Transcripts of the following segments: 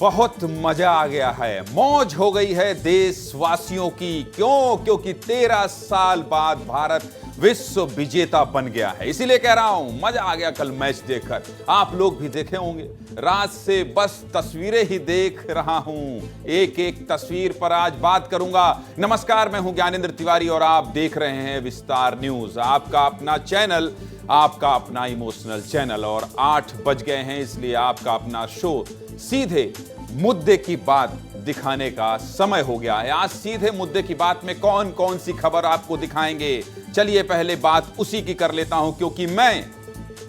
बहुत मजा आ गया है, मौज हो गई है देशवासियों की। क्यों? क्योंकि 13 साल बाद भारत विश्व विजेता बन गया है। इसीलिए कह रहा हूं, मजा आ गया कल मैच देखकर। आप लोग भी देखे होंगे। रात से बस तस्वीरें ही देख रहा हूं, एक एक तस्वीर पर आज बात करूंगा। नमस्कार, मैं हूं ज्ञानेंद्र तिवारी और आप देख रहे हैं विस्तार न्यूज, आपका अपना चैनल, आपका अपना इमोशनल चैनल। और 8 बज गए हैं, इसलिए आपका अपना शो सीधे मुद्दे की बात दिखाने का समय हो गया है। आज सीधे मुद्दे की बात में कौन कौन सी खबर आपको दिखाएंगे, चलिए पहले बात उसी की कर लेता हूं।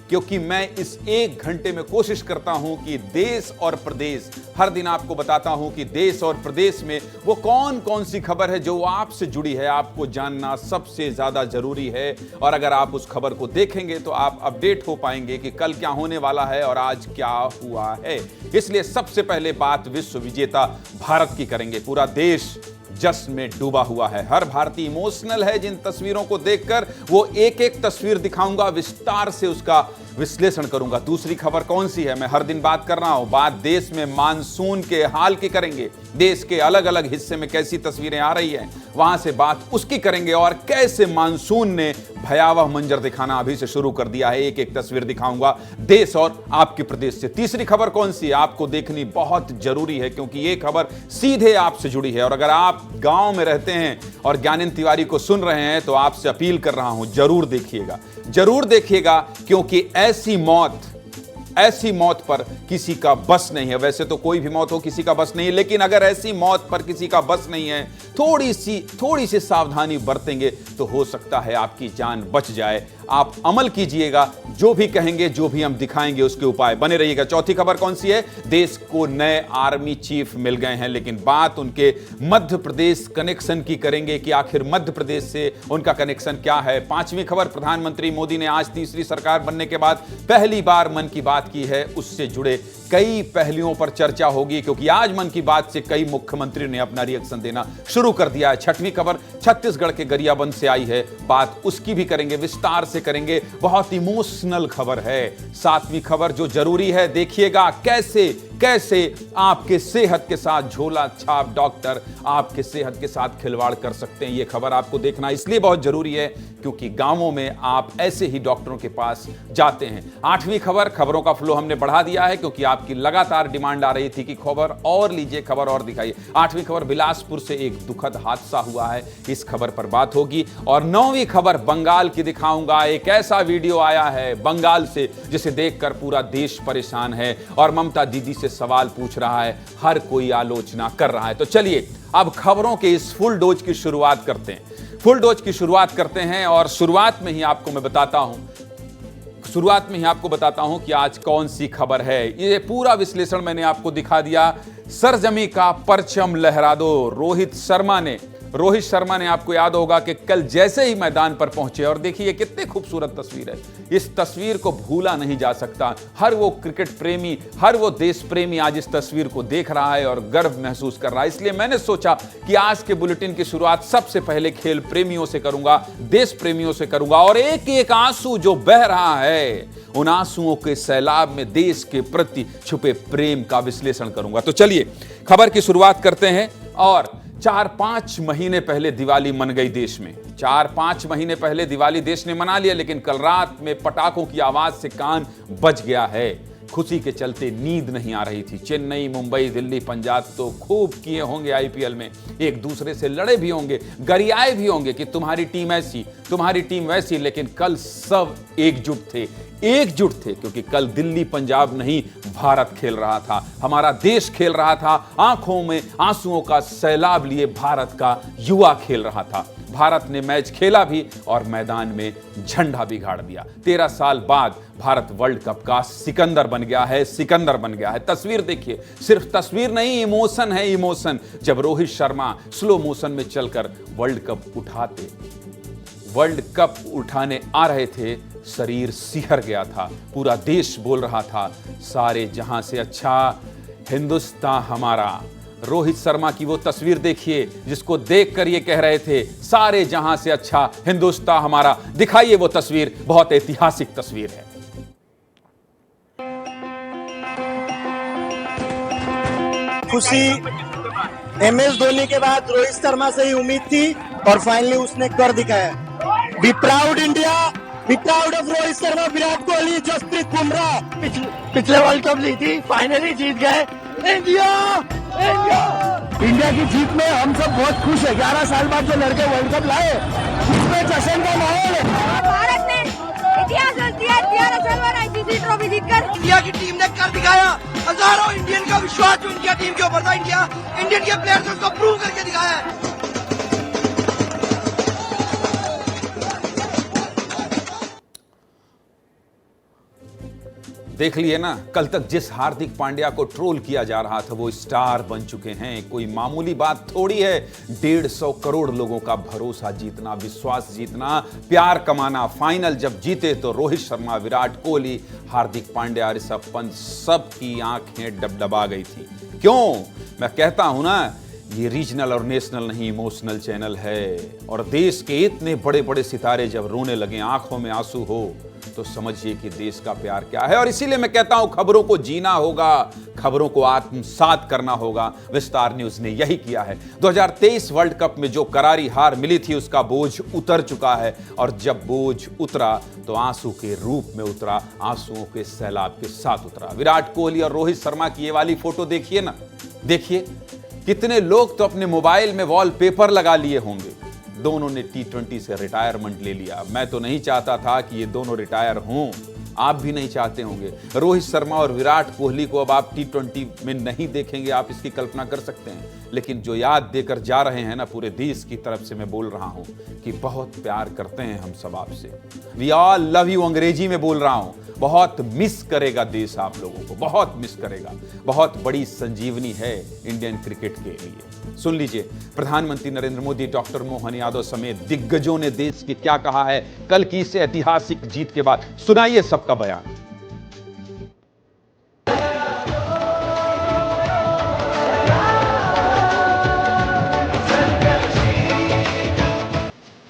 क्योंकि मैं इस 1 घंटे में कोशिश करता हूं कि देश और प्रदेश, हर दिन आपको बताता हूं कि देश और प्रदेश में वो कौन कौन सी खबर है जो आपसे जुड़ी है, आपको जानना सबसे ज्यादा जरूरी है। और अगर आप उस खबर को देखेंगे तो आप अपडेट हो पाएंगे कि कल क्या होने वाला है और आज क्या हुआ है। इसलिए सबसे पहले बात विश्व विजेता भारत की करेंगे। पूरा देश जश्न में डूबा हुआ है, हर भारतीय इमोशनल है। जिन तस्वीरों को देखकर वो एक एक तस्वीर दिखाऊंगा, विस्तार से उसका विश्लेषण करूंगा। दूसरी खबर कौन सी है? मैं हर दिन बात कर रहा हूं, बात देश में मानसून के हाल की करेंगे। देश के अलग अलग हिस्से में कैसी तस्वीरें आ रही हैं, वहां से बात उसकी करेंगे। और कैसे मानसून ने भयावह मंजर दिखाना अभी से शुरू कर दिया है, एक एक तस्वीर दिखाऊंगा देश और आपके प्रदेश से। तीसरी खबर कौन सी है, आपको देखनी बहुत जरूरी है, क्योंकि ये खबर सीधे आपसे जुड़ी है। और अगर आप गांव में रहते हैं और ज्ञानेंद्र तिवारी को सुन रहे हैं तो आपसे अपील कर रहा हूं, जरूर देखिएगा, क्योंकि ऐसी मौत पर किसी का बस नहीं है। वैसे तो कोई भी मौत हो किसी का बस नहीं है, लेकिन अगर ऐसी मौत पर किसी का बस नहीं है, थोड़ी सी सावधानी बरतेंगे तो हो सकता है आपकी जान बच जाए। आप अमल कीजिएगा, जो भी कहेंगे, जो भी हम दिखाएंगे उसके उपाय बने रहिएगा। चौथी खबर कौन सी है? देश को नए आर्मी चीफ मिल गए हैं, लेकिन बात उनके मध्य प्रदेश कनेक्शन की करेंगे कि आखिर मध्य प्रदेश से उनका कनेक्शन क्या है। पांचवी खबर, प्रधानमंत्री मोदी ने आज तीसरी सरकार बनने के बाद पहली बार मन की बात की है, उससे जुड़े कई पहलुओं पर चर्चा होगी, क्योंकि आज मन की बात से कई मुख्यमंत्री ने अपना रिएक्शन देना शुरू कर दिया है। छठवीं खबर छत्तीसगढ़ के गरियाबंद से आई है, बात उसकी भी करेंगे, विस्तार से करेंगे, बहुत इमोशनल खबर है। सातवीं खबर जो जरूरी है, देखिएगा कैसे आपके सेहत के साथ झोला छाप डॉक्टर आपके सेहत के साथ खिलवाड़ कर सकते हैं। यह खबर आपको देखना इसलिए बहुत जरूरी है क्योंकि गांवों में आप ऐसे ही डॉक्टरों के पास जाते हैं। आठवीं खबर, खबरों का फ्लो हमने बढ़ा दिया है क्योंकि आपकी लगातार डिमांड आ रही थी कि खबर और लीजिए, खबर और दिखाइए। आठवीं खबर, बिलासपुर से एक दुखद हादसा हुआ है, इस खबर पर बात होगी। और नौवीं खबर बंगाल की दिखाऊंगा, एक ऐसा वीडियो आया है बंगाल से जिसे देखकर पूरा देश परेशान है और ममता दीदी से सवाल पूछ रहा है, हर कोई आलोचना कर रहा है। तो चलिए अब खबरों के इस फुल डोज की शुरुआत करते हैं और शुरुआत में ही आपको बताता हूं कि आज कौन सी खबर है। ये पूरा विश्लेषण मैंने आपको दिखा दिया। सरजमी का परचम लहरा दो, रोहित शर्मा ने आपको याद होगा कि कल जैसे ही मैदान पर पहुंचे, और देखिए कितनी खूबसूरत तस्वीर है, इस तस्वीर को भूला नहीं जा सकता। हर वो क्रिकेट प्रेमी, हर वो देश प्रेमी आज इस तस्वीर को देख रहा है और गर्व महसूस कर रहा है। इसलिए मैंने सोचा कि आज के बुलेटिन की शुरुआत सबसे पहले खेल प्रेमियों से करूंगा, देश प्रेमियों से करूंगा, और एक एक आंसू जो बह रहा है, उन आंसुओं के सैलाब में देश के प्रति छुपे प्रेम का विश्लेषण करूंगा। तो चलिए खबर की शुरुआत करते हैं। और 4-5 महीने पहले दिवाली मन गई देश में। 4-5 महीने पहले दिवाली देश ने मना लिया, लेकिन कल रात में पटाखों की आवाज से कान बज गया है। खुशी के चलते नींद नहीं आ रही थी। चेन्नई, मुंबई, दिल्ली, पंजाब तो खूब किए होंगे आईपीएल में, एक दूसरे से लड़े भी होंगे, गरियाए भी होंगे कि तुम्हारी टीम ऐसी, तुम्हारी टीम वैसी, लेकिन कल सब एकजुट थे क्योंकि कल दिल्ली पंजाब नहीं, भारत खेल रहा था, हमारा देश खेल रहा था। आंखों में आंसुओं का सैलाब लिए भारत का युवा खेल रहा था। भारत ने मैच खेला भी और मैदान में झंडा भी गाड़ दिया। 13 साल बाद भारत वर्ल्ड कप का सिकंदर बन गया है। तस्वीर देखिए, सिर्फ तस्वीर नहीं, इमोशन है, इमोशन। जब रोहित शर्मा स्लो मोशन में चलकर वर्ल्ड कप उठाने आ रहे थे, शरीर सिहर गया था। पूरा देश बोल रहा था, सारे जहां से अच्छा हिंदुस्तान हमारा। रोहित शर्मा की वो तस्वीर देखिए जिसको देखकर ये कह रहे थे, सारे जहां से अच्छा हिंदुस्तान हमारा। दिखाइए वो तस्वीर, बहुत ऐतिहासिक तस्वीर है। खुशी MS धोनी के बाद रोहित शर्मा से ही उम्मीद थी और फाइनली उसने कर दिखाया। Be proud India, be proud of Rohit Sharma, Virat Kohli, Jasprit Bumrah. पिछले वर्ल्ड कप जीती, फाइनली जीत गए। इंडिया इंडिया इंडिया की जीत में हम सब बहुत खुश है। 11 साल बाद जो लड़के वर्ल्ड कप लाए, उसमें जश्न का माहौल है। भारत ने इतिहास रच दिया। 11 साल बाद ICC ट्रॉफी जीतकर इंडिया की टीम ने कर दिखाया। हजारों इंडियन का विश्वास जो इंडिया टीम के ऊपर था, इंडियन के प्लेयर्स ने उसको प्रूव करके दिखाया है। देख लिए ना, कल तक जिस हार्दिक पांड्या को ट्रोल किया जा रहा था वो स्टार बन चुके हैं। कोई मामूली बात थोड़ी है 150 करोड़ लोगों का भरोसा जीतना, विश्वास जीतना, प्यार कमाना। फाइनल जब जीते तो रोहित शर्मा, विराट कोहली, हार्दिक पांड्या, ऋषभ पंत, सबकी आंखें डबडबा गई थी। क्यों? मैं कहता हूं ना, ये रीजनल और नेशनल नहीं, इमोशनल चैनल है। और देश के इतने बड़े बड़े सितारे जब रोने लगे, आंखों में आंसू हो, तो समझिए कि देश का प्यार क्या है। और इसीलिए मैं कहता हूं खबरों को जीना होगा, खबरों को आत्मसात करना होगा। विस्तार न्यूज ने यही किया है। 2023 वर्ल्ड कप में जो करारी हार मिली थी उसका बोझ उतर चुका है, और जब बोझ उतरा तो आंसू के रूप में उतरा, आंसुओं के सैलाब के साथ उतरा। विराट कोहली और रोहित शर्मा की ये वाली फोटो देखिए ना, देखिए कितने लोग तो अपने मोबाइल में वॉलपेपर लगा लिए होंगे। दोनों ने T20 से रिटायरमेंट ले लिया। मैं तो नहीं चाहता था कि ये दोनों रिटायर हों, आप भी नहीं चाहते होंगे। रोहित शर्मा और विराट कोहली को अब आप T20 में नहीं देखेंगे, आप इसकी कल्पना कर सकते हैं। लेकिन जो याद देकर जा रहे हैं ना, पूरे देश की तरफ से मैं बोल रहा हूं कि बहुत प्यार करते हैं हम सब आपसे। वी ऑल लव यू, अंग्रेजी में बोल रहा हूं। बहुत मिस करेगा देश आप लोगों को, बहुत मिस करेगा। बहुत बड़ी संजीवनी है इंडियन क्रिकेट के लिए। सुन लीजिए, प्रधानमंत्री नरेंद्र मोदी, डॉक्टर मोहन यादव समेत दिग्गजों ने देश के क्या कहा है कल की इस ऐतिहासिक जीत के बाद। सुनाइए सबका बयान।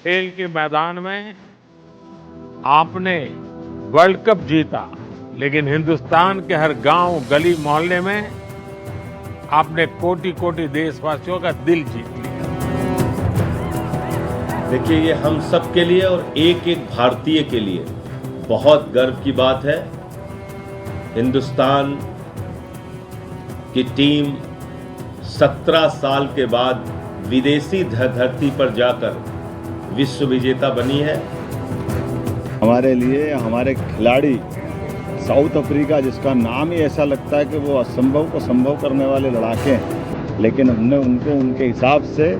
खेल के मैदान में आपने वर्ल्ड कप जीता, लेकिन हिंदुस्तान के हर गांव, गली, मोहल्ले में आपने कोटि कोटि देशवासियों का दिल जीत लिया। देखिए, ये हम सब के लिए और एक एक भारतीय के लिए बहुत गर्व की बात है। हिंदुस्तान की टीम 17 साल के बाद विदेशी धरती पर जाकर विश्व विजेता बनी है। हमारे लिए हमारे खिलाड़ी, साउथ अफ्रीका जिसका नाम ही ऐसा लगता है कि वो असंभव को संभव करने वाले लड़ाके हैं, लेकिन हमने उनको उनके हिसाब से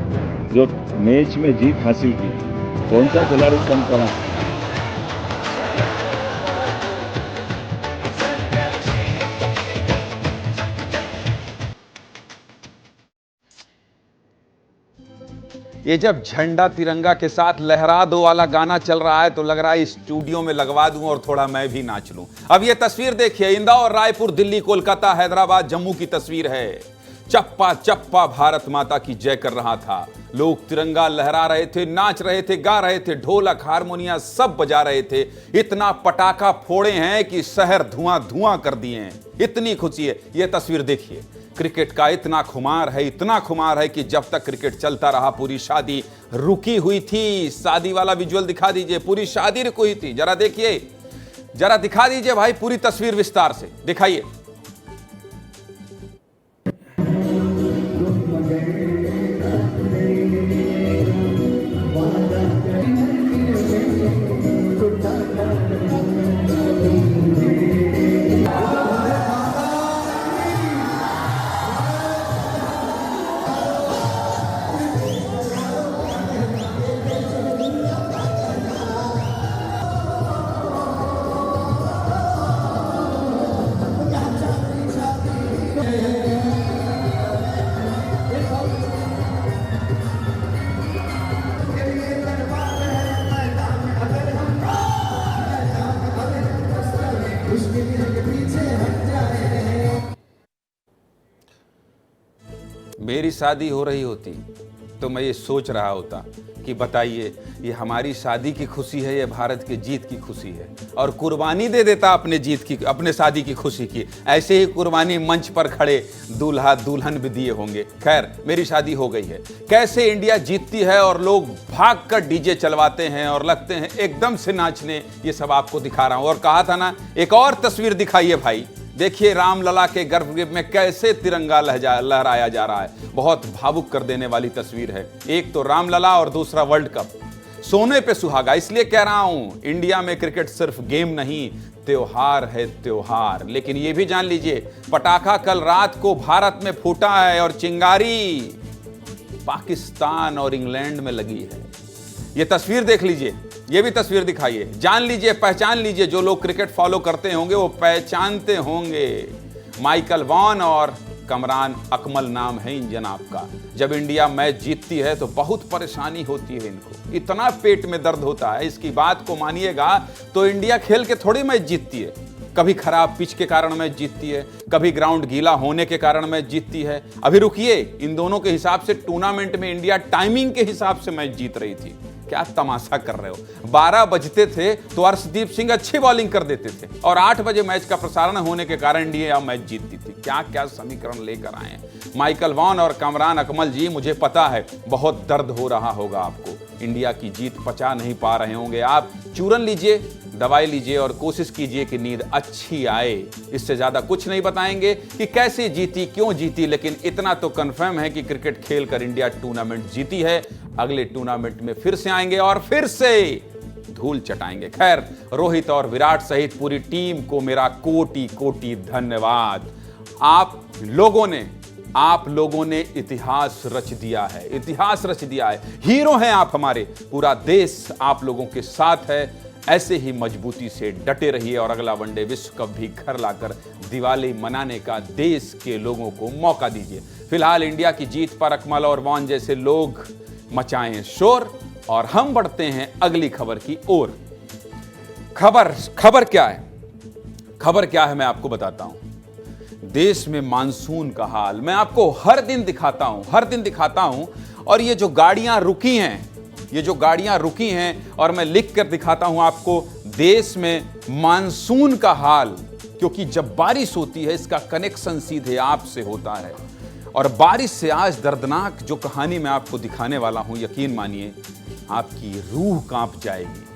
जो मैच में जीत हासिल की, कौन सा खिलाड़ी कम करा। ये जब झंडा तिरंगा के साथ लहरा दो वाला गाना चल रहा है तो लग रहा है स्टूडियो में लगवा दूं और थोड़ा मैं भी नाच लूं। अब ये तस्वीर देखिए, इंदौर, रायपुर, दिल्ली, कोलकाता, हैदराबाद, जम्मू की तस्वीर है। चप्पा चप्पा भारत माता की जय कर रहा था। लोग तिरंगा लहरा रहे थे, नाच रहे थे, गा रहे थे, ढोलक, हारमोनिया सब बजा रहे थे। इतना पटाखा फोड़े हैं कि शहर धुआं धुआं कर दिए हैं। इतनी खुशी है। ये तस्वीर देखिए, क्रिकेट का इतना खुमार है, इतना खुमार है कि जब तक क्रिकेट चलता रहा पूरी शादी रुकी हुई थी। शादी वाला विजुअल दिखा दीजिए, पूरी शादी रुकी हुई थी। जरा देखिए, जरा दिखा दीजिए भाई पूरी तस्वीर विस्तार से दिखाइए। मेरी शादी हो रही होती तो मैं ये सोच रहा होता कि बताइए, ये हमारी शादी की खुशी है या भारत की जीत की खुशी है, और कुर्बानी दे देता अपने जीत की, अपने शादी की खुशी की। ऐसे ही कुर्बानी मंच पर खड़े दूल्हा दुल्हन भी दिए होंगे। खैर, मेरी शादी हो गई है। कैसे इंडिया जीतती है और लोग भागकर डीजे चलवाते हैं और लगते हैं एकदम से नाचने, ये सब आपको दिखा रहा हूं। और कहा था ना, एक और तस्वीर दिखाइए भाई। देखिए रामलला के गर्भगृह में कैसे तिरंगा लहराया जा रहा है। बहुत भावुक कर देने वाली तस्वीर है। एक तो रामलला और दूसरा वर्ल्ड कप, सोने पे सुहागा। इसलिए कह रहा हूं, इंडिया में क्रिकेट सिर्फ गेम नहीं, त्योहार है, त्योहार। लेकिन यह भी जान लीजिए, पटाखा कल रात को भारत में फूटा है और चिंगारी पाकिस्तान और इंग्लैंड में लगी है। यह तस्वीर देख लीजिए, ये भी तस्वीर दिखाइए, जान लीजिए, पहचान लीजिए। जो लोग क्रिकेट फॉलो करते होंगे वो पहचानते होंगे। माइकल वॉन और कमरान अकमल नाम है इन जनाब का। जब इंडिया मैच जीतती है तो बहुत परेशानी होती है इनको, इतना पेट में दर्द होता है। इसकी बात को मानिएगा तो इंडिया खेल के थोड़ी मैच जीतती है। कभी खराब पिच के कारण मैच जीतती है, कभी ग्राउंड गीला होने के कारण मैच जीतती है। अभी रुकिए, इन दोनों के हिसाब से टूर्नामेंट में इंडिया टाइमिंग के हिसाब से मैच जीत रही थी। क्या तमाशा कर रहे हो। 12 बजते थे तो अर्शदीप सिंह अच्छी बॉलिंग कर देते थे और 8 बजे मैच का प्रसारण होने के कारण इंडिया मैच जीतती थी। क्या क्या समीकरण लेकर आए हैं माइकल वॉन और कमरान अकमल जी। मुझे पता है बहुत दर्द हो रहा होगा आपको, इंडिया की जीत पचा नहीं पा रहे होंगे आप। चूरन लीजिए, दवाई लीजिए और कोशिश कीजिए कि नींद अच्छी आए। इससे ज्यादा कुछ नहीं बताएंगे कि कैसे जीती, क्यों जीती, लेकिन इतना तो कंफर्म है कि क्रिकेट खेलकर इंडिया टूर्नामेंट जीती है। अगले टूर्नामेंट में फिर से आएंगे और फिर से धूल चटाएंगे। खैर, रोहित और विराट सहित पूरी टीम को मेरा कोटि कोटि धन्यवाद। आप लोगों ने इतिहास रच दिया है, इतिहास रच दिया है। हीरो हैं आप हमारे, पूरा देश आप लोगों के साथ है। ऐसे ही मजबूती से डटे रहिए और अगला वनडे विश्व कप भी घर लाकर दिवाली मनाने का देश के लोगों को मौका दीजिए। फिलहाल इंडिया की जीत पर अकमल और वॉन जैसे लोग मचाएं शोर और हम बढ़ते हैं अगली खबर की ओर। खबर क्या है? खबर क्या है मैं आपको बताता हूं। देश में मानसून का हाल मैं आपको हर दिन दिखाता हूं। और ये जो गाड़ियां रुकी हैं और मैं लिख कर दिखाता हूं आपको देश में मानसून का हाल, क्योंकि जब बारिश होती है इसका कनेक्शन सीधे आपसे होता है। और बारिश से आज दर्दनाक जो कहानी मैं आपको दिखाने वाला हूं, यकीन मानिए आपकी रूह कांप जाएगी।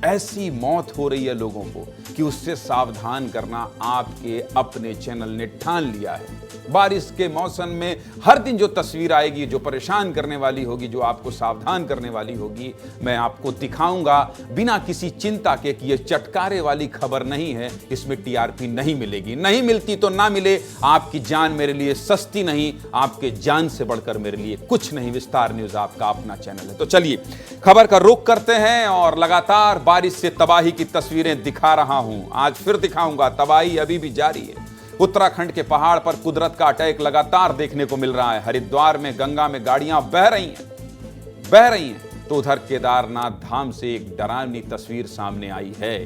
ऐसी मौत हो रही है लोगों को कि उससे सावधान करना आपके अपने चैनल ने ठान लिया है। बारिश के मौसम में हर दिन जो तस्वीर आएगी, जो परेशान करने वाली होगी, जो आपको सावधान करने वाली होगी, मैं आपको दिखाऊंगा बिना किसी चिंता के कि ये चटकारे वाली खबर नहीं है, इसमें टीआरपी नहीं मिलेगी। नहीं मिलती तो ना मिले, आपकी जान मेरे लिए सस्ती नहीं, आपके जान से बढ़कर मेरे लिए कुछ नहीं। विस्तार न्यूज आपका अपना चैनल है। तो चलिए खबर का रुख करते हैं और लगातार बारिश से तबाही की तस्वीरें दिखा रहा हूं। आज फिर दिखाऊंगा, तबाही अभी भी जारी है। उत्तराखंड के पहाड़ पर कुदरत का अटैक लगातार देखने को मिल रहा है। हरिद्वार में गंगा में गाड़ियां बह रही हैं तो उधर केदारनाथ धाम से एक डरावनी तस्वीर सामने आई है।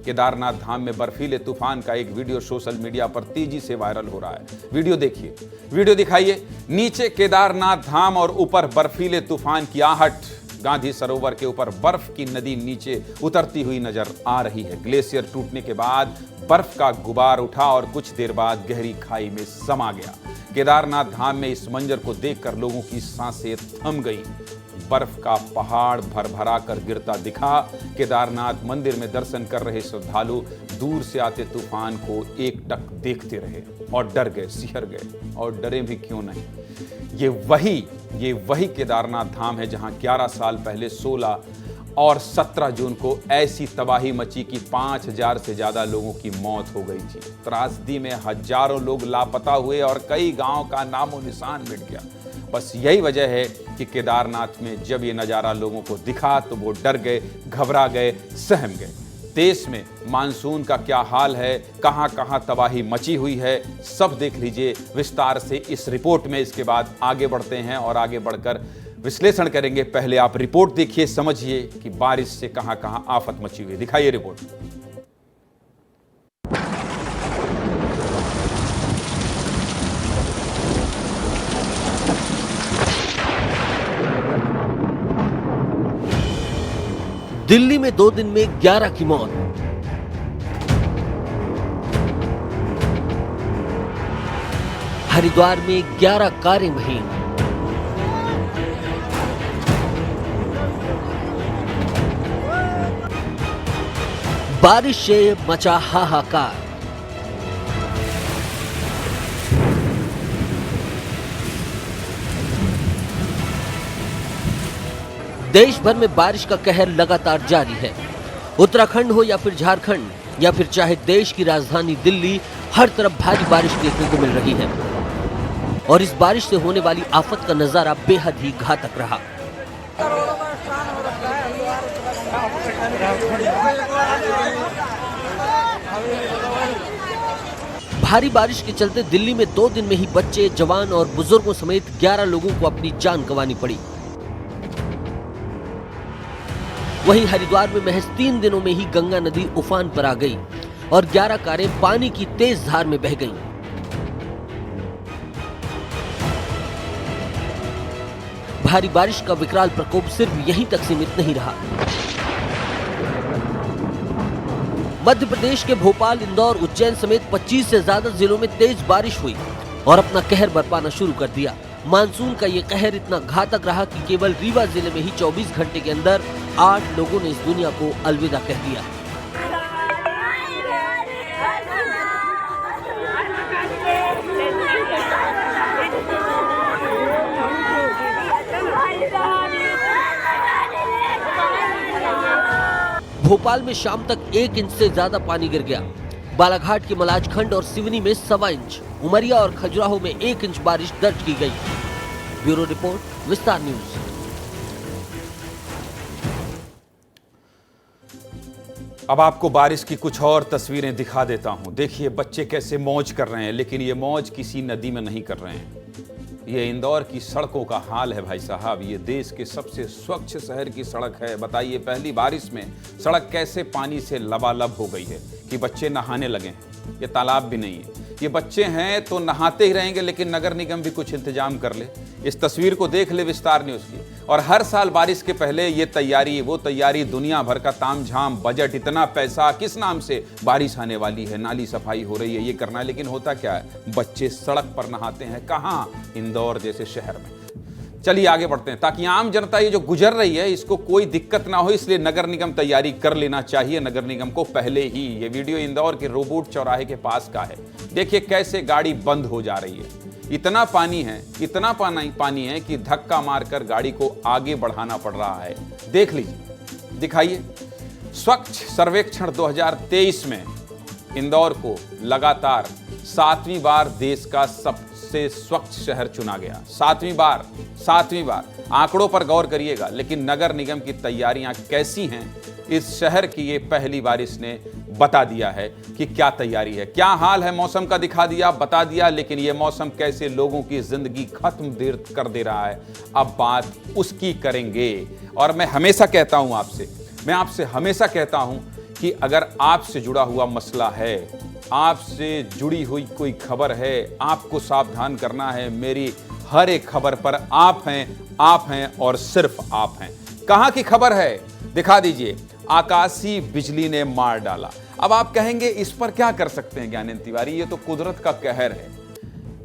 केदारनाथ धाम में बर्फीले तूफान का एक वीडियो सोशल मीडिया पर तेजी से वायरल हो रहा है। वीडियो देखिए, वीडियो दिखाइए। नीचे केदारनाथ धाम और ऊपर बर्फीले तूफान की आहट। गांधी सरोवर के ऊपर बर्फ की नदी नीचे उतरती हुई नजर आ रही है। ग्लेशियर टूटने के बाद बर्फ का गुबार उठा और कुछ देर बाद गहरी खाई में समा गया। केदारनाथ धाम में इस मंजर को देखकर लोगों की सांसें थम गईं। बर्फ का पहाड़ भरभरा कर गिरता दिखा। केदारनाथ मंदिर में दर्शन कर रहे श्रद्धालु दूर से आते तूफान को एकटक देखते रहे और डर गए, सिहर गए। और डरे भी क्यों नहीं, ये वही केदारनाथ धाम है जहां 11 साल पहले 16 और 17 जून को ऐसी तबाही मची कि 5000 से ज्यादा लोगों की मौत हो गई थी। त्रासदी में हजारों लोग लापता हुए और कई गांव का नामो निशान मिट गया। बस यही वजह है कि केदारनाथ में जब ये नज़ारा लोगों को दिखा तो वो डर गए, घबरा गए, सहम गए। देश में मानसून का क्या हाल है, कहां कहां तबाही मची हुई है, सब देख लीजिए विस्तार से इस रिपोर्ट में। इसके बाद आगे बढ़ते हैं और आगे बढ़कर विश्लेषण करेंगे। पहले आप रिपोर्ट देखिए, समझिए कि बारिश से कहां कहां आफत मची हुई है। दिखाइए रिपोर्ट। दिल्ली में 2 दिन में 11 की मौत। हरिद्वार में 11 कारें बही। बारिश से मचा हाहाकार। देश भर में बारिश का कहर लगातार जारी है। उत्तराखंड हो या फिर झारखंड या फिर चाहे देश की राजधानी दिल्ली, हर तरफ भारी बारिश देखने को मिल रही है और इस बारिश से होने वाली आफत का नजारा बेहद ही घातक रहा। भारी बारिश के चलते दिल्ली में 2 दिन में ही बच्चे, जवान और बुजुर्गों समेत 11 लोगों को अपनी जान गंवानी पड़ी। वहीं हरिद्वार में महज 3 दिनों में ही गंगा नदी उफान पर आ गई और 11 कारें पानी की तेज धार में बह गईं। भारी बारिश का विकराल प्रकोप सिर्फ यहीं तक सीमित नहीं रहा। मध्य प्रदेश के भोपाल, इंदौर, उज्जैन समेत 25 से ज्यादा जिलों में तेज बारिश हुई और अपना कहर बरपाना शुरू कर दिया। मानसून का ये कहर इतना घातक रहा कि केवल रीवा जिले में ही 24 घंटे के अंदर 8 लोगों ने इस दुनिया को अलविदा कह दिया। भोपाल में शाम तक 1 इंच से ज्यादा पानी गिर गया। बालाघाट के मलाजखंड और सिवनी में 1.25 इंच, उमरिया और खजुराहो में 1 इंच बारिश दर्ज की गई। ब्यूरो रिपोर्ट, विस्तार न्यूज। अब आपको बारिश की कुछ और तस्वीरें दिखा देता हूं। देखिए बच्चे कैसे मौज कर रहे हैं, लेकिन ये मौज किसी नदी में नहीं कर रहे हैं। ये इंदौर की सड़कों का हाल है भाई साहब। ये देश के सबसे स्वच्छ शहर की सड़क है। बताइए पहली बारिश में सड़क कैसे पानी से लबालब हो गई है कि बच्चे नहाने लगे हैं। ये तालाब भी नहीं है, ये बच्चे हैं तो नहाते ही रहेंगे, लेकिन नगर निगम भी कुछ इंतजाम कर ले। इस तस्वीर को देख ले विस्तार न्यूज़ की। और हर साल बारिश के पहले ये तैयारी वो तैयारी, दुनिया भर का तामझाम, बजट, इतना पैसा, किस नाम से बारिश आने वाली है, नाली सफाई हो रही है, ये करना है। लेकिन होता क्या है, बच्चे सड़क पर नहाते हैं। कहाँ? इंदौर जैसे शहर में। चलिए आगे बढ़ते हैं ताकि आम जनता ये जो गुजर रही है इसको कोई दिक्कत ना हो, इसलिए नगर निगम तैयारी कर लेना चाहिए नगर निगम को पहले ही। ये वीडियो इंदौर के रोबोट चौराहे के पास का है। देखिए कैसे गाड़ी बंद हो जा रही है। इतना पानी है, इतना पानी है कि धक्का मारकर गाड़ी को आगे बढ़ाना पड़ रहा है। देख लीजिए, दिखाइए। स्वच्छ सर्वेक्षण 2023 में इंदौर को लगातार 7वीं बार देश का सबसे स्वच्छ शहर चुना गया। 7वीं बार। आंकड़ों पर गौर करिएगा। लेकिन नगर निगम की तैयारियां कैसी हैं, इस शहर की ये पहली बारिश ने बता दिया है कि क्या तैयारी है, क्या हाल है। मौसम का दिखा दिया, बता दिया, लेकिन ये मौसम कैसे लोगों की जिंदगी खत्म कर दे रहा है, अब बात उसकी करेंगे। और मैं आपसे हमेशा कहता हूं कि अगर आपसे जुड़ा हुआ मसला है, आपसे जुड़ी हुई कोई खबर है, आपको सावधान करना है। मेरी हर एक खबर पर आप हैं और सिर्फ आप हैं। कहां की खबर है दिखा दीजिए। आकाशीय बिजली ने मार डाला। अब आप कहेंगे इस पर क्या कर सकते हैं ज्ञानेंद्र तिवारी, ये तो कुदरत का कहर है।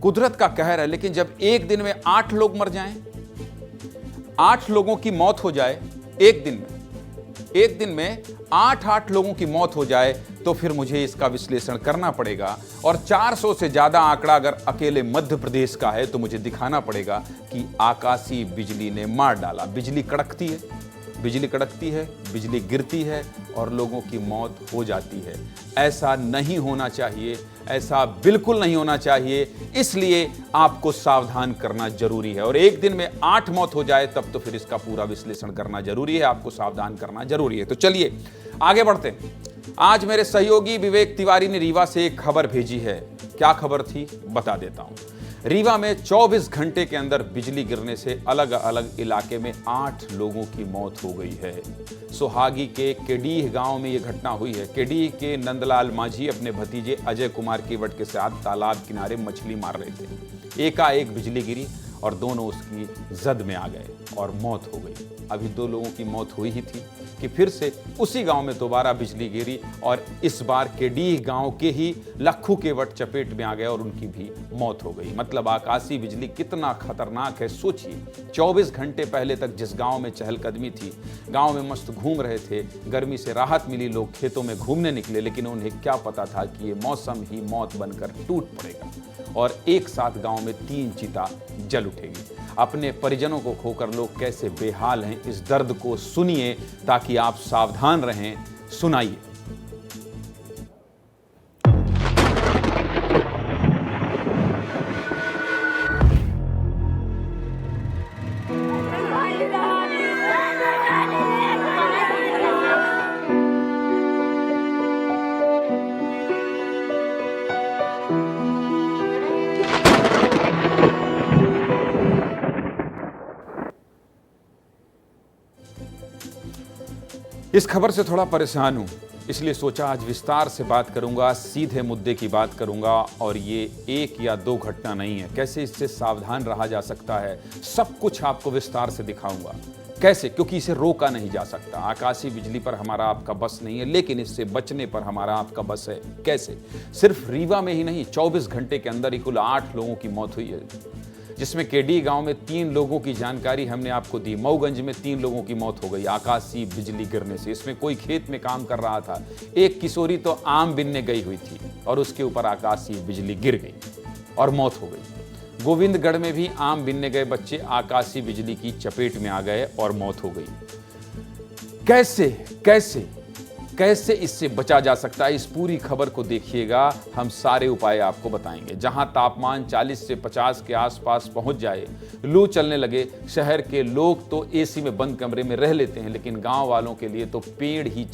कुदरत का कहर है, लेकिन जब एक दिन में 8 लोग मर जाएं, 8 लोगों की मौत हो जाए एक दिन में 8 लोगों की मौत हो जाए, तो फिर मुझे इसका विश्लेषण करना पड़ेगा। और 400 से ज्यादा आंकड़ा अगर अकेले मध्य प्रदेश का है तो मुझे दिखाना पड़ेगा कि आकाशीय बिजली ने मार डाला। बिजली कड़कती है, बिजली गिरती है और लोगों की मौत हो जाती है। ऐसा नहीं होना चाहिए, ऐसा बिल्कुल नहीं होना चाहिए। इसलिए आपको सावधान करना जरूरी है। और एक दिन में 8 मौत हो जाए तब तो फिर इसका पूरा विश्लेषण करना जरूरी है, आपको सावधान करना जरूरी है। तो चलिए आगे बढ़ते हैं। आज मेरे सहयोगी विवेक तिवारी ने रीवा से एक खबर भेजी है। क्या खबर थी बता देता हूं। रीवा में 24 घंटे के अंदर बिजली गिरने से अलग अलग इलाके में 8 लोगों की मौत हो गई है। सोहागी के केडीह गांव में यह घटना हुई है। केडीह के नंदलाल माझी अपने भतीजे अजय कुमार केवट के साथ तालाब किनारे मछली मार रहे थे। एकाएक बिजली गिरी और दोनों उसकी जद में आ गए और मौत हो गई। अभी 2 लोगों की मौत हुई ही थी कि फिर से उसी गांव में दोबारा बिजली गिरी और इस बार केडीह गांव के ही लखू केवट चपेट में आ गए और उनकी भी मौत हो गई। मतलब आकाशीय बिजली कितना खतरनाक है सोचिए। 24 घंटे पहले तक जिस गांव में चहलकदमी थी, गांव में मस्त घूम रहे थे, गर्मी से राहत मिली, लोग खेतों में घूमने निकले, लेकिन उन्हें क्या पता था कि ये मौसम ही मौत बनकर टूट पड़ेगा और एक साथ गांव में 3 चिता जल उठेगी। अपने परिजनों को खोकर लोग कैसे बेहाल हैं, इस दर्द को सुनिए ताकि आप सावधान रहें। सुनाइए। इस खबर से थोड़ा परेशान हूं, इसलिए सोचा आज विस्तार से बात करूंगा, सीधे मुद्दे की बात करूंगा। और ये 1 या 2 घटना नहीं है, कैसे इससे सावधान रहा जा सकता है, सब कुछ आपको विस्तार से दिखाऊंगा। कैसे? क्योंकि इसे रोका नहीं जा सकता। आकाशीय बिजली पर हमारा आपका बस नहीं है, लेकिन इससे बचने पर हमारा आपका बस है। कैसे? सिर्फ रीवा में ही नहीं, 24 घंटे के अंदर ही कुल 8 लोगों की मौत हुई है, जिसमें केडी गांव में 3 लोगों की जानकारी हमने आपको दी। मऊगंज में 3 लोगों की मौत हो गई आकाशीय बिजली गिरने से। इसमें कोई खेत में काम कर रहा था, एक किशोरी तो आम बिनने गई हुई थी और उसके ऊपर आकाशीय बिजली गिर गई और मौत हो गई। गोविंदगढ़ में भी आम बिनने गए बच्चे आकाशीय बिजली की चपेट में आ गए और मौत हो गई। कैसे कैसे कैसे इससे बचा जा सकता है, इस पूरी खबर को देखिएगा। हम सारे उपाय आपको बताएंगे। जहां तापमान 40 से 50 के आसपास पहुंच जाए, लू चलने लगे, शहर के लोग तो एसी में बंद कमरे में रह लेते हैं, लेकिन गांव वालों के लिए तो पेड़ की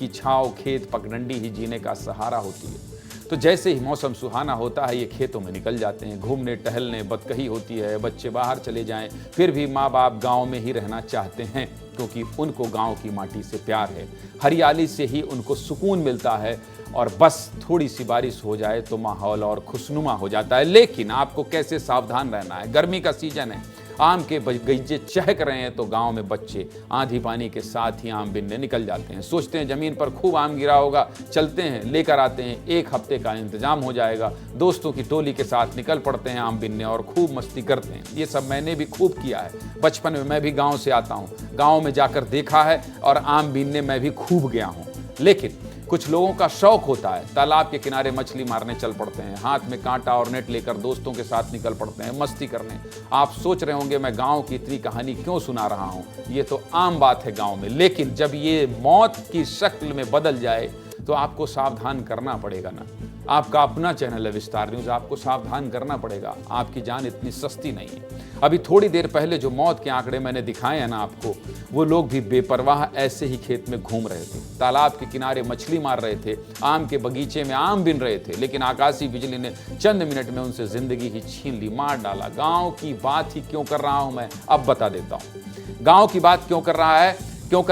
छांव, खेत पगडंडी ही जीने का सहारा होती है। तो जैसे ही मौसम सुहाना होता है, ये खेतों में निकल जाते हैं घूमने टहलने। बतकही होती है, बच्चे बाहर चले जाएं, फिर भी माँ बाप गांव में ही रहना चाहते हैं, क्योंकि उनको गांव की माटी से प्यार है। हरियाली से ही उनको सुकून मिलता है और बस थोड़ी सी बारिश हो जाए तो माहौल और खुशनुमा हो जाता है। लेकिन आपको कैसे सावधान रहना है? गर्मी का सीजन है, आम के बगीचे चहक रहे हैं, तो गांव में बच्चे आंधी पानी के साथ ही आम बिनने निकल जाते हैं। सोचते हैं जमीन पर खूब आम गिरा होगा, चलते हैं लेकर आते हैं, 1 हफ्ते का इंतजाम हो जाएगा। दोस्तों की टोली के साथ निकल पड़ते हैं आम बिनने और खूब मस्ती करते हैं। ये सब मैंने भी खूब किया है। बचपन में मैं भी गाँव से आता हूँ, गाँव में जाकर देखा है और आम बिनने मैं भी खूब गया हूँ। लेकिन कुछ लोगों का शौक होता है, तालाब के किनारे मछली मारने चल पड़ते हैं, हाथ में कांटा और नेट लेकर दोस्तों के साथ निकल पड़ते हैं मस्ती करने। आप सोच रहे होंगे मैं गांव की इतनी कहानी क्यों सुना रहा हूं, ये तो आम बात है गांव में। लेकिन जब ये मौत की शक्ल में बदल जाए तो आपको सावधान करना पड़ेगा ना। आपका अपना चैनल है विस्तार न्यूज, आपको सावधान करना पड़ेगा। आपकी जान इतनी सस्ती नहीं है। अभी थोड़ी देर पहले जो मौत के आंकड़े मैंने दिखाए हैं ना आपको, वो लोग भी बेपरवाह ऐसे ही खेत में घूम रहे थे, तालाब के किनारे मछली मार रहे थे, आम के बगीचे में आम बिन रहे थे, लेकिन आकाशीय बिजली ने चंद मिनट में उनसे जिंदगी ही छीन ली, मार डाला। गांव की बात ही क्यों कर रहा हूं मैं, अब बता देता हूं। गांव की बात क्यों कर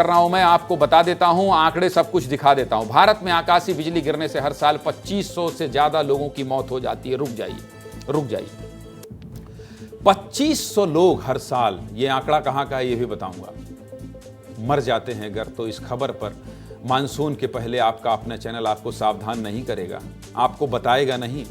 रहा हूं मैं, आपको बता देता हूं, आंकड़े सब कुछ दिखा देता हूं। भारत में आकाशीय बिजली गिरने से हर साल 2500 से ज्यादा लोगों की मौत हो जाती है। रुक जाइए 2500 लोग हर साल, ये आंकड़ा कहां का है ये भी बताऊंगा, मर जाते हैं अगर। तो इस खबर पर मानसून के पहले आपका अपना चैनल आपको सावधान नहीं करेगा, आपको बताएगा नहीं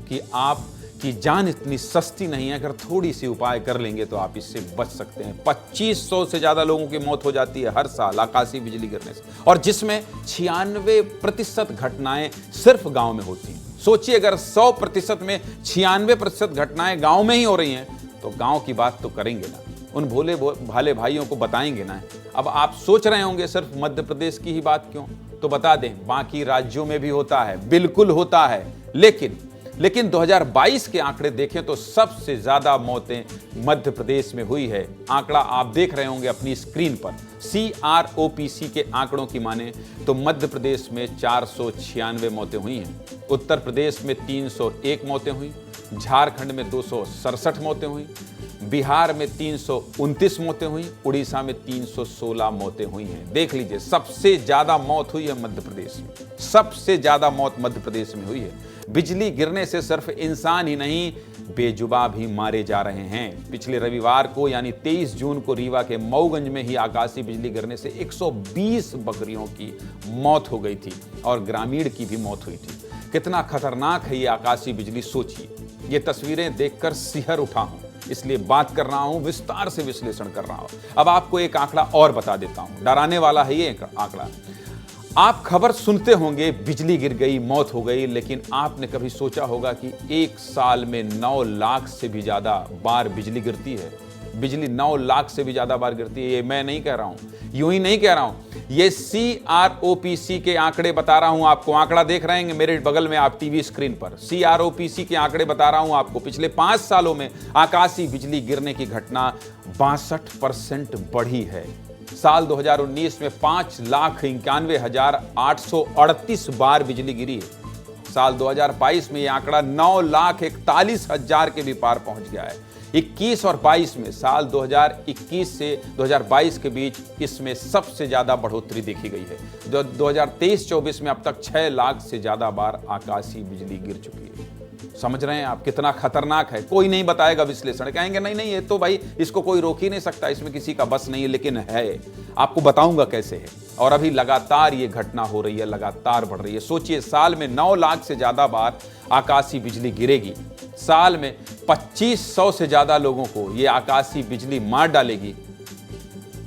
कि आपकी जान इतनी सस्ती नहीं है। अगर थोड़ी सी उपाय कर लेंगे तो आप इससे बच सकते हैं। 2500 से ज्यादा लोगों की मौत हो जाती है हर साल आकाशीय बिजली गिरने से, और जिसमें 96% घटनाएं सिर्फ गांव में होती हैं। सोचिए अगर 100% में 96% घटनाएं गांव में ही हो रही हैं, तो गांव की बात तो करेंगे ना, उन भोले भाले भाइयों को बताएंगे ना। अब आप सोच रहे होंगे सिर्फ मध्य प्रदेश की ही बात क्यों, तो बता दें बाकी राज्यों में भी होता है, बिल्कुल होता है। लेकिन 2022 के आंकड़े देखें तो सबसे ज्यादा मौतें मध्य प्रदेश में हुई है। आंकड़ा आप देख रहे होंगे अपनी स्क्रीन पर, CROPC के आंकड़ों की माने तो मध्य प्रदेश में 496 मौतें हुई हैं, उत्तर प्रदेश में 301 मौतें हुई, झारखंड में 267 मौतें हुई, बिहार में 329 मौतें हुई, उड़ीसा में 316 मौतें हुई हैं। देख लीजिए सबसे ज्यादा मौत हुई है मध्य प्रदेश में, सबसे ज्यादा मौत मध्य प्रदेश में हुई है। बिजली गिरने से सिर्फ इंसान ही नहीं, बेजुबा भी मारे जा रहे हैं। पिछले रविवार को यानी 23 जून को रीवा के मऊगंज में ही आकाशीय बिजली गिरने से 120 बकरियों की मौत हो गई थी और ग्रामीण की भी मौत हुई थी। कितना खतरनाक है ये आकाशीय बिजली, सोचिए। ये तस्वीरें देखकर सिहर उठा हूं, इसलिए बात कर रहा हूं, विस्तार से विश्लेषण कर रहा हूं। अब आपको एक आंकड़ा और बता देता हूं, डराने वाला है ये आंकड़ा। आप खबर सुनते होंगे बिजली गिर गई, मौत हो गई, लेकिन आपने कभी सोचा होगा कि एक साल में 9 लाख से भी ज्यादा बार बिजली गिरती है। बिजली 9 लाख से भी ज्यादा बार गिरती है। ये मैं नहीं कह रहा हूं, यूं ही नहीं कह रहा हूं, ये CROPC के आंकड़े बता रहा हूं आपको। आंकड़ा देख रहे हैं मेरे बगल में आप टीवी स्क्रीन पर। CROPC के आंकड़े बता रहा हूं आपको। पिछले 5 सालों में आकाशीय बिजली गिरने की घटना 62% बढ़ी है। साल 2019 में 5,91,838 बार बिजली गिरी है। साल 2022 में यह आंकड़ा 9,41,000 के भी पार पहुंच गया है। 21 और 22 में, साल 2021 से 2022 के बीच इसमें सबसे ज्यादा बढ़ोतरी देखी गई है। 2023-24 में अब तक 6 लाख से ज्यादा बार आकाशीय बिजली गिर चुकी है। समझ रहे हैं आप कितना खतरनाक है? कोई नहीं बताएगा विश्लेषण, कहेंगे नहीं नहीं ये तो भाई इसको कोई रोक ही नहीं सकता, इसमें किसी का बस नहीं है, लेकिन है। आपको बताऊंगा कैसे है। और अभी लगातार ये घटना हो रही है, लगातार बढ़ रही है। सोचिए, साल में 9 लाख से ज्यादा बार आकाशीय बिजली गिरेगी, साल में 2500 से ज्यादा लोगों को ये आकाशीय बिजली मार डालेगी,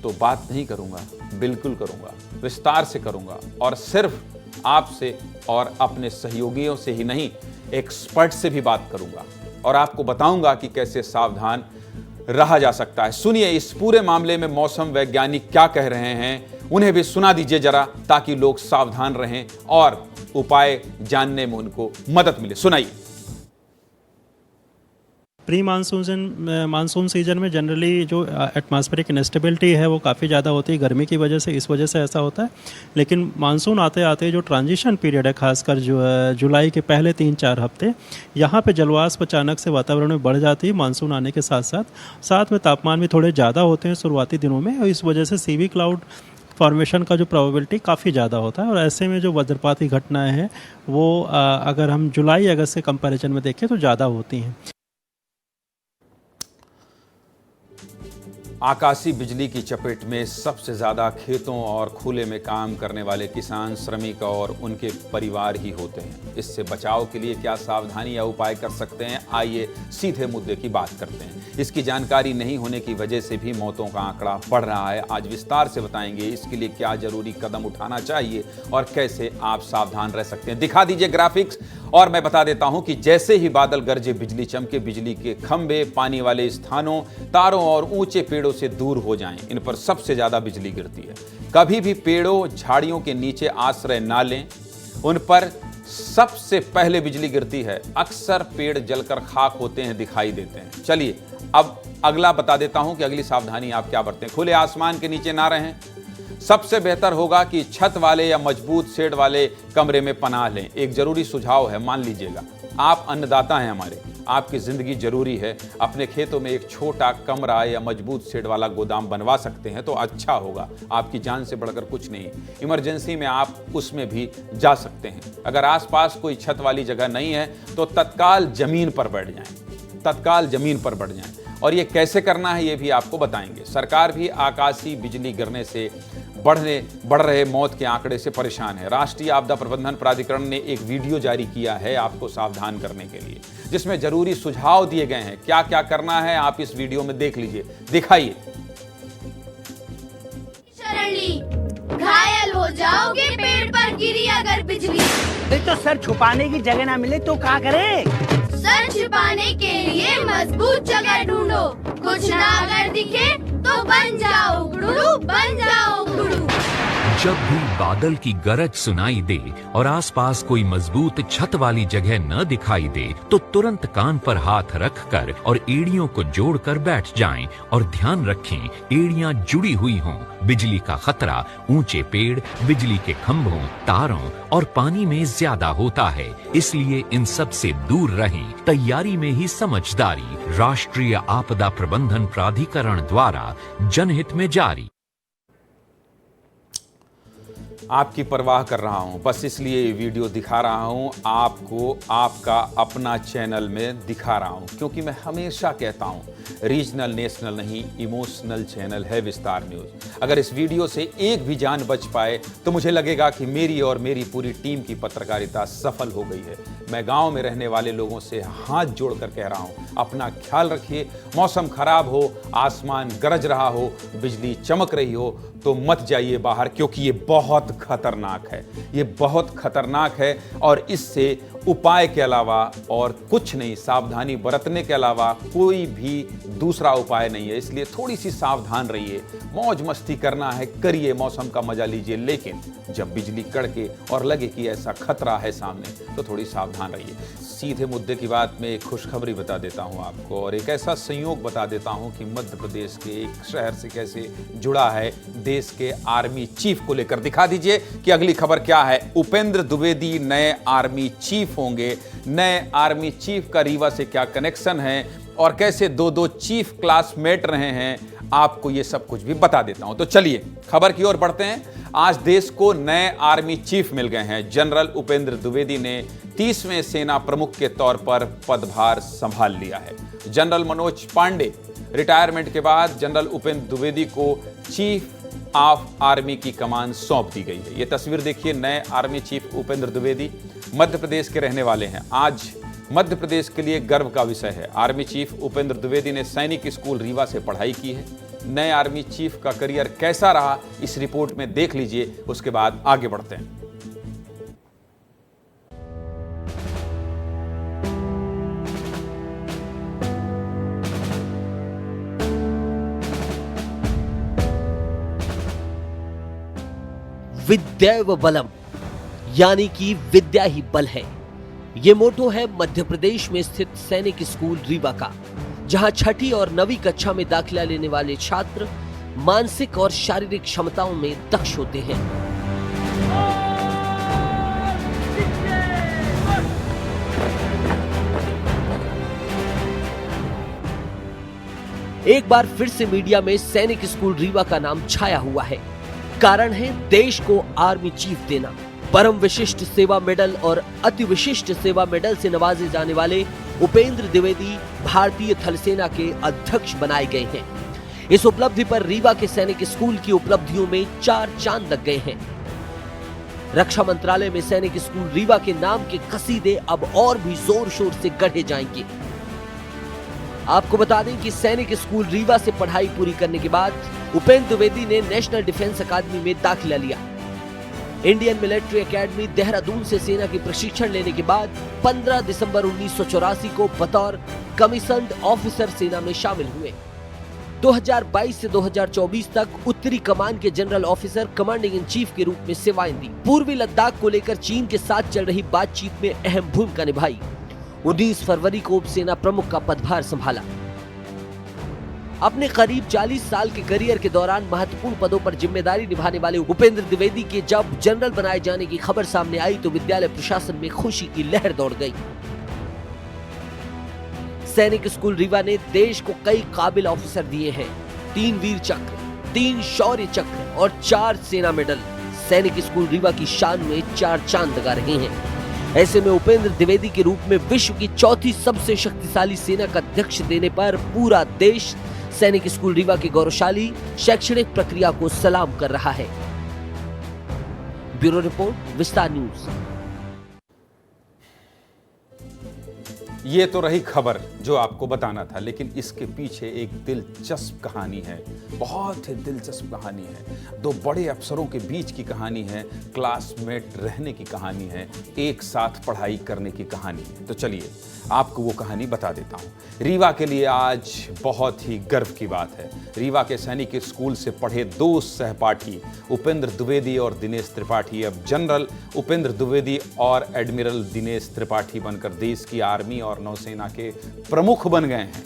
तो बात नहीं करूंगा, बिल्कुल करूंगा, विस्तार से करूंगा। और सिर्फ आपसे और अपने सहयोगियों से ही नहीं, एक्सपर्ट से भी बात करूंगा और आपको बताऊंगा कि कैसे सावधान रहा जा सकता है। सुनिए, इस पूरे मामले में मौसम वैज्ञानिक क्या कह रहे हैं, उन्हें भी सुना दीजिए जरा, ताकि लोग सावधान रहें और उपाय जानने में उनको मदद मिले। सुनाइए। प्री मानसून सीजन में जनरली जो एटमॉस्फेरिक इंस्टेबिलिटी है वो काफ़ी ज़्यादा होती है गर्मी की वजह से, इस वजह से ऐसा होता है। लेकिन मानसून आते आते जो ट्रांजिशन पीरियड है, खासकर जो जुलाई के पहले 3-4 हफ्ते, यहाँ पे जलवाष्प अचानक से वातावरण में बढ़ जाती है मानसून आने के साथ में तापमान भी थोड़े ज़्यादा होते हैं शुरुआती दिनों में, और इस वजह से सीवी क्लाउड फॉर्मेशन का जो प्रोबेबिलिटी काफ़ी ज़्यादा होता है। और ऐसे में जो वज्रपात की घटनाएँ हैं वो अगर हम जुलाई अगस्त के कंपेरिजन में देखें तो ज़्यादा होती हैं। आकाशीय बिजली की चपेट में सबसे ज्यादा खेतों और खुले में काम करने वाले किसान, श्रमिक और उनके परिवार ही होते हैं। इससे बचाव के लिए क्या सावधानी या उपाय कर सकते हैं, आइए सीधे मुद्दे की बात करते हैं। इसकी जानकारी नहीं होने की वजह से भी मौतों का आंकड़ा बढ़ रहा है। आज विस्तार से बताएंगे इसके लिए क्या जरूरी कदम उठाना चाहिए और कैसे आप सावधान रह सकते हैं। दिखा दीजिए ग्राफिक्स। और मैं बता देता हूं कि जैसे ही बादल गरजे, बिजली चमके, बिजली के खंभे पानी वाले स्थानों, तारों और ऊंचे पेड़ों से दूर हो जाएं, इन पर सबसे ज्यादा बिजली गिरती है। कभी भी पेड़ों, झाड़ियों के नीचे आश्रय ना लें, उन पर सबसे पहले बिजली गिरती है। अक्सर पेड़ जलकर खाक होते हैं, दिखाई देते हैं। चलिए अब अगला बता देता हूं कि अगली सावधानी आप क्या बरतें। खुले आसमान के नीचे ना रहें। सबसे बेहतर होगा कि छत वाले या मजबूत शेड वाले कमरे में पनाह लें। एक जरूरी सुझाव है, मान लीजिएगा आप अन्नदाता हैं हमारे, आपकी जिंदगी जरूरी है। अपने खेतों में एक छोटा कमरा या मजबूत शेड वाला गोदाम बनवा सकते हैं तो अच्छा होगा, आपकी जान से बढ़कर कुछ नहीं। इमरजेंसी में आप उसमें भी जा सकते हैं। अगर आसपास कोई छत वाली जगह नहीं है तो तत्काल जमीन पर बैठ जाएं, तत्काल जमीन पर बैठ जाएं। और ये कैसे करना है ये भी आपको बताएंगे। सरकार भी आकाशीय बिजली गिरने से बढ़ रहे मौत के आंकड़े से परेशान है। राष्ट्रीय आपदा प्रबंधन प्राधिकरण ने एक वीडियो जारी किया है आपको सावधान करने के लिए, जिसमें जरूरी सुझाव दिए गए हैं। क्या क्या करना है आप इस वीडियो में देख लीजिए, दिखाइए। शरण ली, घायल हो जाओगे पेड़ पर गिरी अगर बिजली। तो सर छुपाने की जगह ना मिले तो क्या करे? सर छिपाने के लिए मजबूत जगह ढूंढो। कुछ ना अगर दिखे तो बन जाओ गुड़ू, बन जाओ गुड़ू। जब भी बादल की गरज सुनाई दे और आसपास कोई मजबूत छत वाली जगह न दिखाई दे तो तुरंत कान पर हाथ रखकर और एड़ियों को जोड़कर बैठ जाएं और ध्यान रखें एड़ियां जुड़ी हुई हों। बिजली का खतरा ऊंचे पेड़, बिजली के खंभों, तारों और पानी में ज्यादा होता है, इसलिए इन सब से दूर रहें। तैयारी में ही समझदारी। राष्ट्रीय आपदा प्रबंधन प्राधिकरण द्वारा जनहित में जारी। आपकी परवाह कर रहा हूं, बस इसलिए ये वीडियो दिखा रहा हूं आपको, आपका अपना चैनल में दिखा रहा हूं, क्योंकि मैं हमेशा कहता हूं रीजनल नेशनल नहीं, इमोशनल चैनल है विस्तार न्यूज। अगर इस वीडियो से एक भी जान बच पाए तो मुझे लगेगा कि मेरी और मेरी पूरी टीम की पत्रकारिता सफल हो गई है। मैं गांव में रहने वाले लोगों से हाथ जोड़कर कह रहा हूं, अपना ख्याल रखिए। मौसम खराब हो, आसमान गरज रहा हो, बिजली चमक रही हो तो मत जाइए बाहर, क्योंकि ये बहुत खतरनाक है। ये बहुत खतरनाक है और इससे उपाय के अलावा और कुछ नहीं, सावधानी बरतने के अलावा कोई भी दूसरा उपाय नहीं है। इसलिए थोड़ी सी सावधान रहिए। मौज मस्ती करना है, करिए, मौसम का मजा लीजिए, लेकिन जब बिजली कड़के और लगे कि ऐसा खतरा है सामने तो थोड़ी सावधान रहिए। सीधे मुद्दे की बात में एक खुशखबरी बता देता हूं आपको, और एक ऐसा संयोग बता देता हूं कि मध्य प्रदेश के एक शहर से कैसे जुड़ा है देश के आर्मी चीफ को लेकर। दिखा दीजिए कि अगली खबर क्या है। उपेंद्र द्विवेदी नए आर्मी चीफ होंगे। नए आर्मी चीफ का रीवा से क्या कनेक्शन है और कैसे दो चीफ क्लासमेट रहे हैं, आपको ये सब कुछ भी बता देता हूं। तो चलिए खबर की ओर बढ़ते हैं। आज देश को नए आर्मी चीफ मिल गए हैं। जनरल उपेंद्र द्विवेदी ने 30वें सेना प्रमुख के तौर पर पदभार संभाल लिया है। जनरल मनोज पांडे रिटायरमेंट के बाद जनरल उपेंद्र द्विवेदी को चीफ ऑफ आर्मी की कमान सौंप दी गई है। ये तस्वीर देखिए, नए आर्मी चीफ उपेंद्र द्विवेदी मध्य प्रदेश के रहने वाले हैं। आज मध्य प्रदेश के लिए गर्व का विषय है। आर्मी चीफ उपेंद्र द्विवेदी ने सैनिक स्कूल रीवा से पढ़ाई की है। नए आर्मी चीफ का करियर कैसा रहा इस रिपोर्ट में देख लीजिए, उसके बाद आगे बढ़ते हैं। विद्यैव बलम, यानी कि विद्या ही बल है। ये मोटो है मध्य प्रदेश में स्थित सैनिक स्कूल रीवा का, जहां छठी और 9वीं कक्षा में दाखिला लेने वाले छात्र मानसिक और शारीरिक क्षमताओं में दक्ष होते हैं। एक बार फिर से मीडिया में सैनिक स्कूल रीवा का नाम छाया हुआ है। कारण है देश को आर्मी चीफ देना। परम विशिष्ट सेवा मेडल और अति विशिष्ट सेवा मेडल से नवाजे जाने वाले उपेंद्र द्विवेदी भारतीय थल सेना के अध्यक्ष बनाए गए हैं। इस उपलब्धि पर रीवा के सैनिक स्कूल की उपलब्धियों में 4 चांद लग गए हैं। रक्षा मंत्रालय में सैनिक स्कूल रीवा के नाम के कसीदे अब और भी जोर शोर से गढ़े जाएंगे। आपको बता दें कि सैनिक स्कूल रीवा से पढ़ाई पूरी करने के बाद उपेंद्र द्विवेदी ने नेशनल डिफेंस अकादमी में दाखिला लिया। इंडियन मिलिट्री एकेडमी देहरादून से सेना की प्रशिक्षण लेने के बाद 15 दिसंबर 1984 को बतौर कमीशन्ड ऑफिसर सेना में शामिल हुए। 2022 से 2024 तक उत्तरी कमान के general officer commanding in chief के रूप में सेवाएं दी। पूर्वी लद्दाख को लेकर चीन के साथ चल रही बातचीत में अहम भूमिका निभाई। 19 फरवरी को उप सेना प्रमुख का पदभार संभाला। अपने करीब 40 साल के करियर के दौरान महत्वपूर्ण पदों पर जिम्मेदारी निभाने वाले उपेंद्र द्विवेदी के जब जनरल बनाए जाने की खबर सामने आई तो विद्यालय प्रशासन में खुशी की लहर दौड़ गई। सैनिक स्कूल रीवा ने देश को कई काबिल ऑफिसर दिए हैं। 3 वीर चक्र, 3 शौर्य चक्र और 4 सेना मेडल सैनिक स्कूल रीवा की शान में 4 चांद लगा रहे हैं। ऐसे में उपेंद्र द्विवेदी के रूप में विश्व की 4थी सबसे शक्तिशाली सेना का अध्यक्ष देने पर पूरा देश सैनिक स्कूल रीवा की गौरवशाली शैक्षणिक प्रक्रिया को सलाम कर रहा है। ब्यूरो रिपोर्ट, विस्तार न्यूज। ये तो रही खबर जो आपको बताना था, लेकिन इसके पीछे एक दिलचस्प कहानी है, बहुत ही दिलचस्प कहानी है। 2 बड़े अफसरों के बीच की कहानी है, क्लासमेट रहने की कहानी है, एक साथ पढ़ाई करने की कहानी है। तो चलिए आपको वो कहानी बता देता हूँ। रीवा के लिए आज बहुत ही गर्व की बात है। रीवा के सैनिक स्कूल से पढ़े 2 सहपाठी उपेंद्र द्विवेदी और दिनेश त्रिपाठी अब जनरल उपेंद्र द्विवेदी और एडमिरल दिनेश त्रिपाठी बनकर देश की आर्मी और नौसेना के प्रमुख बन गए हैं।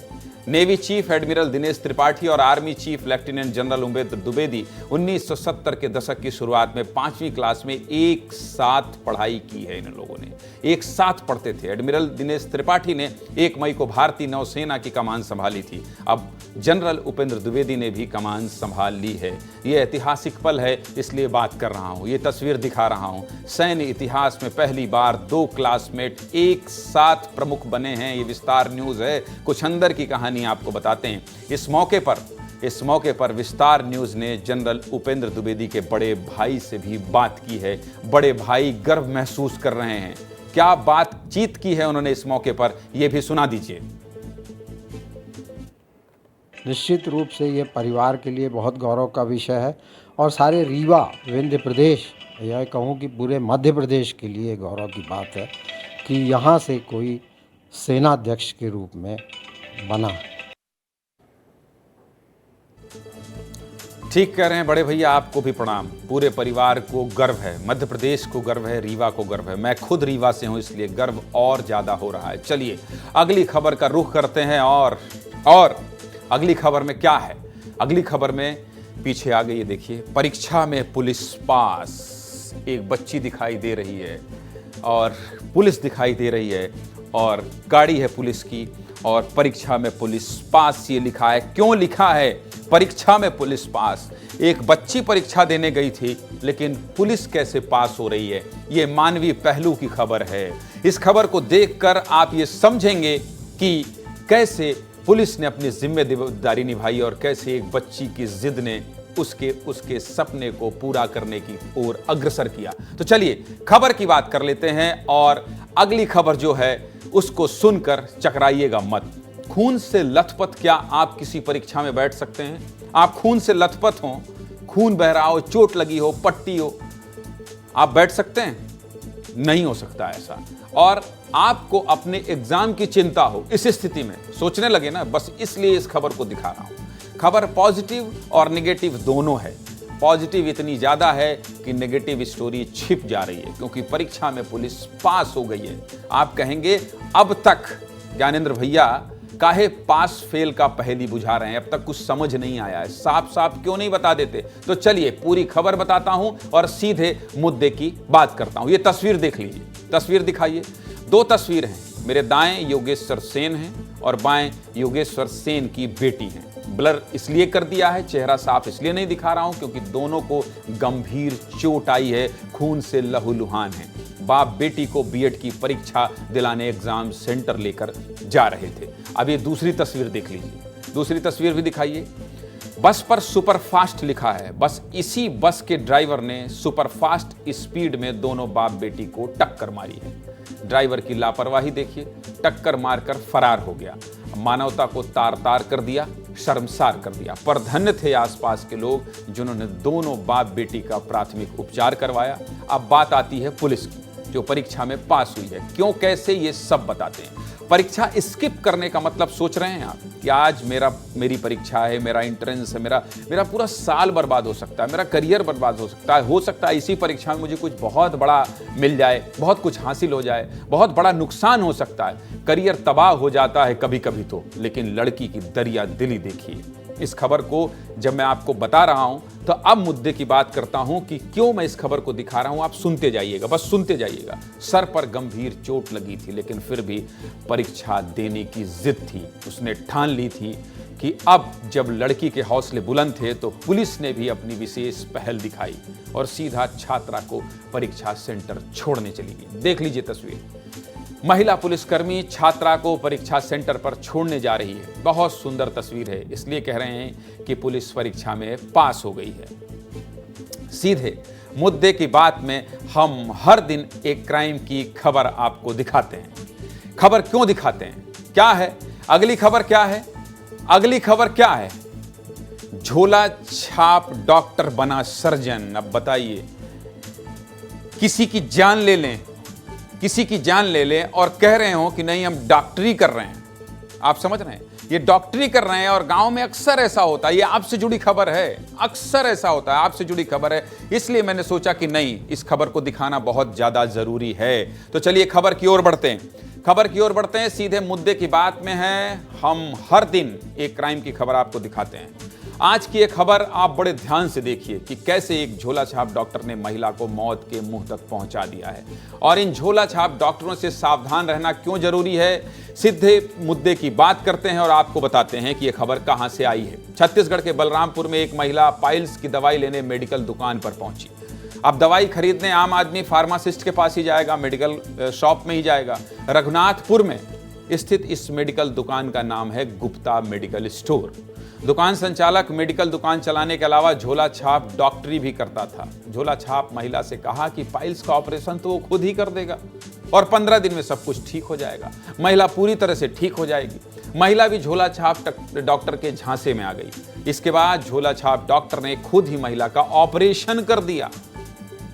Navy chief admiral Dinesh Tripathi और army chief lieutenant general Upendra Dwivedi 1970 के दशक की शुरुआत में 5वीं क्लास में एक साथ पढ़ाई की है। इन लोगों ने एक साथ पढ़ते थे। एडमिरल दिनेश त्रिपाठी ने 1 मई को भारतीय नौसेना की कमान संभाली थी। अब जनरल उपेंद्र द्विवेदी ने भी कमान संभाल ली है। ये ऐतिहासिक पल है, इसलिए बात कर रहा हूं, ये तस्वीर दिखा रहा हूं। सैन्य इतिहास में पहली बार 2 क्लासमेट एक साथ प्रमुख बने हैं। ये विस्तार न्यूज है, कुछ अंदर की कहानी आपको बताते हैं। इस मौके पर विस्तार न्यूज ने जनरल उपेंद्र द्विवेदी के बड़े भाई से भी बात की है। बड़े भाई गर्व महसूस कर रहे हैं। क्या बातचीत की है उन्होंने इस मौके पर, यह भी सुना दीजिए। निश्चित रूप से ये परिवार के लिए बहुत गौरव का विषय है और सारे रीवा विंध्य प्रदेश, यह कहूँ कि पूरे मध्य प्रदेश के लिए गौरव की बात है कि यहाँ से कोई सेनाध्यक्ष के रूप में बना। ठीक कह रहे हैं बड़े भैया, आपको भी प्रणाम। पूरे परिवार को गर्व है, मध्य प्रदेश को गर्व है, रीवा को गर्व है। मैं खुद रीवा से हूं, इसलिए गर्व और ज्यादा हो रहा है। चलिए अगली खबर का रुख करते हैं और अगली खबर में क्या है? अगली खबर में पीछे आ गई, देखिए, परीक्षा में पुलिस पास। एक बच्ची दिखाई दे रही है और पुलिस दिखाई दे रही है और गाड़ी है पुलिस की और परीक्षा में पुलिस पास ये लिखा है। क्यों लिखा है परीक्षा में पुलिस पास? एक बच्ची परीक्षा देने गई थी, लेकिन पुलिस कैसे पास हो रही है? ये मानवीय पहलू की खबर है। इस खबर को देखकर आप ये समझेंगे कि कैसे पुलिस ने अपनी जिम्मेदारी निभाई और कैसे एक बच्ची की जिद ने उसके सपने को पूरा करने की ओर अग्रसर किया। तो चलिए खबर की बात कर लेते हैं और अगली खबर जो है उसको सुनकर चकराइएगा मत। खून से लथपथ क्या आप किसी परीक्षा में बैठ सकते हैं? आप खून से लथपथ हो, खून बह रहा हो, चोट लगी हो, पट्टी हो, आप बैठ सकते हैं? नहीं हो सकता ऐसा। और आपको अपने एग्जाम की चिंता हो, इस स्थिति में सोचने लगे ना, बस इसलिए इस खबर को दिखा रहा हूं। खबर पॉजिटिव और नेगेटिव दोनों है। पॉजिटिव इतनी ज्यादा है कि नेगेटिव स्टोरी छिप जा रही है, क्योंकि परीक्षा में पुलिस पास हो गई है। आप कहेंगे अब तक ज्ञानेंद्र भैया काहे पास फेल का पहेली बुझा रहे हैं, अब तक कुछ समझ नहीं आया है, साफ साफ क्यों नहीं बता देते? तो चलिए पूरी खबर बताता हूं और सीधे मुद्दे की बात करता हूं। ये तस्वीर देख लीजिए, तस्वीर दिखाइए। 2 तस्वीर हैं, मेरे दाएं योगेश्वर सेन हैं और बाएं योगेश्वर सेन की बेटी हैं। ब्लर इसलिए कर दिया है, चेहरा साफ इसलिए नहीं दिखा रहा हूं क्योंकि दोनों को गंभीर चोट आई है, खून से लहूलुहान है। बाप बेटी को बीएड की परीक्षा दिलाने एग्जाम सेंटर लेकर जा रहे थे। अब ये दूसरी तस्वीर देख लीजिए, दूसरी तस्वीर भी दिखाइए। बस पर सुपरफास्ट लिखा है। बस इसी बस के ड्राइवर ने सुपरफास्ट स्पीड में दोनों बाप बेटी को टक्कर मारी है। ड्राइवर की लापरवाही देखिए, टक्कर मारकर फरार हो गया। मानवता को तार तार कर दिया, शर्मसार कर दिया। पर धन्य थे आसपास के लोग जिन्होंने दोनों बाप बेटी का प्राथमिक उपचार करवाया। अब बात आती है पुलिस की, जो परीक्षा में पास हुई है। क्यों, कैसे, ये सब बताते हैं। परीक्षा स्किप करने का मतलब सोच रहे हैं आप कि आज मेरी परीक्षा है, मेरा एंट्रेंस है, मेरा पूरा साल बर्बाद हो सकता है, मेरा करियर बर्बाद हो सकता है इसी परीक्षा में मुझे कुछ बहुत बड़ा मिल जाए, बहुत कुछ हासिल हो जाए, बहुत बड़ा नुकसान हो सकता है, करियर तबाह हो जाता है कभी कभी तो। लेकिन लड़की की दरिया दिली देखिए। इस खबर को जब मैं आपको बता रहा हूं तो अब मुद्दे की बात करता हूं कि क्यों मैं इस खबर को दिखा रहा हूं। आप सुनते जाइएगा, बस सुनते जाइएगा। सर पर गंभीर चोट लगी थी, लेकिन फिर भी परीक्षा देने की जिद थी। उसने ठान ली थी कि अब जब लड़की के हौसले बुलंद थे तो पुलिस ने भी अपनी विशेष पहल दिखाई और सीधा छात्रा को परीक्षा सेंटर छोड़ने चली गई। देख लीजिए तस्वीर। महिला पुलिसकर्मी छात्रा को परीक्षा सेंटर पर छोड़ने जा रही है। बहुत सुंदर तस्वीर है, इसलिए कह रहे हैं कि पुलिस परीक्षा में पास हो गई है। सीधे मुद्दे की बात में हम हर दिन एक क्राइम की खबर आपको दिखाते हैं। खबर क्यों दिखाते हैं, क्या है अगली खबर? क्या है अगली खबर? क्या है? झोला छाप डॉक्टर बना सर्जन। अब बताइए, किसी की जान ले लें, किसी की जान ले लें और कह रहे हो कि नहीं हम डॉक्टरी कर रहे हैं। आप समझ रहे हैं, ये डॉक्टरी कर रहे हैं। और गांव में अक्सर ऐसा होता है, ये आपसे जुड़ी खबर है, अक्सर ऐसा होता है, आपसे जुड़ी खबर है। इसलिए मैंने सोचा कि नहीं, इस खबर को दिखाना बहुत ज्यादा जरूरी है। तो चलिए खबर की ओर बढ़ते हैं। खबर की ओर बढ़ते हैं, सीधे मुद्दे की बात में है। हम हर दिन एक क्राइम की खबर आपको दिखाते हैं। आज की एक खबर आप बड़े ध्यान से देखिए कि कैसे एक झोला छाप डॉक्टर ने महिला को मौत के मुंह तक पहुंचा दिया है। और इन झोला छाप डॉक्टरों से सावधान रहना क्यों जरूरी है, सीधे मुद्दे की बात करते हैं और आपको बताते हैं कि यह खबर कहां से आई है। छत्तीसगढ़ के बलरामपुर में एक महिला पाइल्स की दवाई लेने मेडिकल दुकान पर पहुंची। अब दवाई खरीदने आम आदमी फार्मासिस्ट के पास ही जाएगा, मेडिकल शॉप में ही जाएगा। रघुनाथपुर में स्थित इस मेडिकल दुकान का नाम है गुप्ता मेडिकल स्टोर। दुकान संचालक मेडिकल दुकान चलाने के अलावा झोला छाप डॉक्टरी भी करता था। झोला छाप महिला से कहा कि पाइल्स का ऑपरेशन तो वो खुद ही कर देगा और 15 दिन में सब कुछ ठीक हो जाएगा। महिला पूरी तरह से ठीक हो जाएगी। महिला भी झोला छाप डॉक्टर के झांसे में आ गई। इसके बाद झोला छाप डॉक्टर ने खुद ही महिला का ऑपरेशन कर दिया।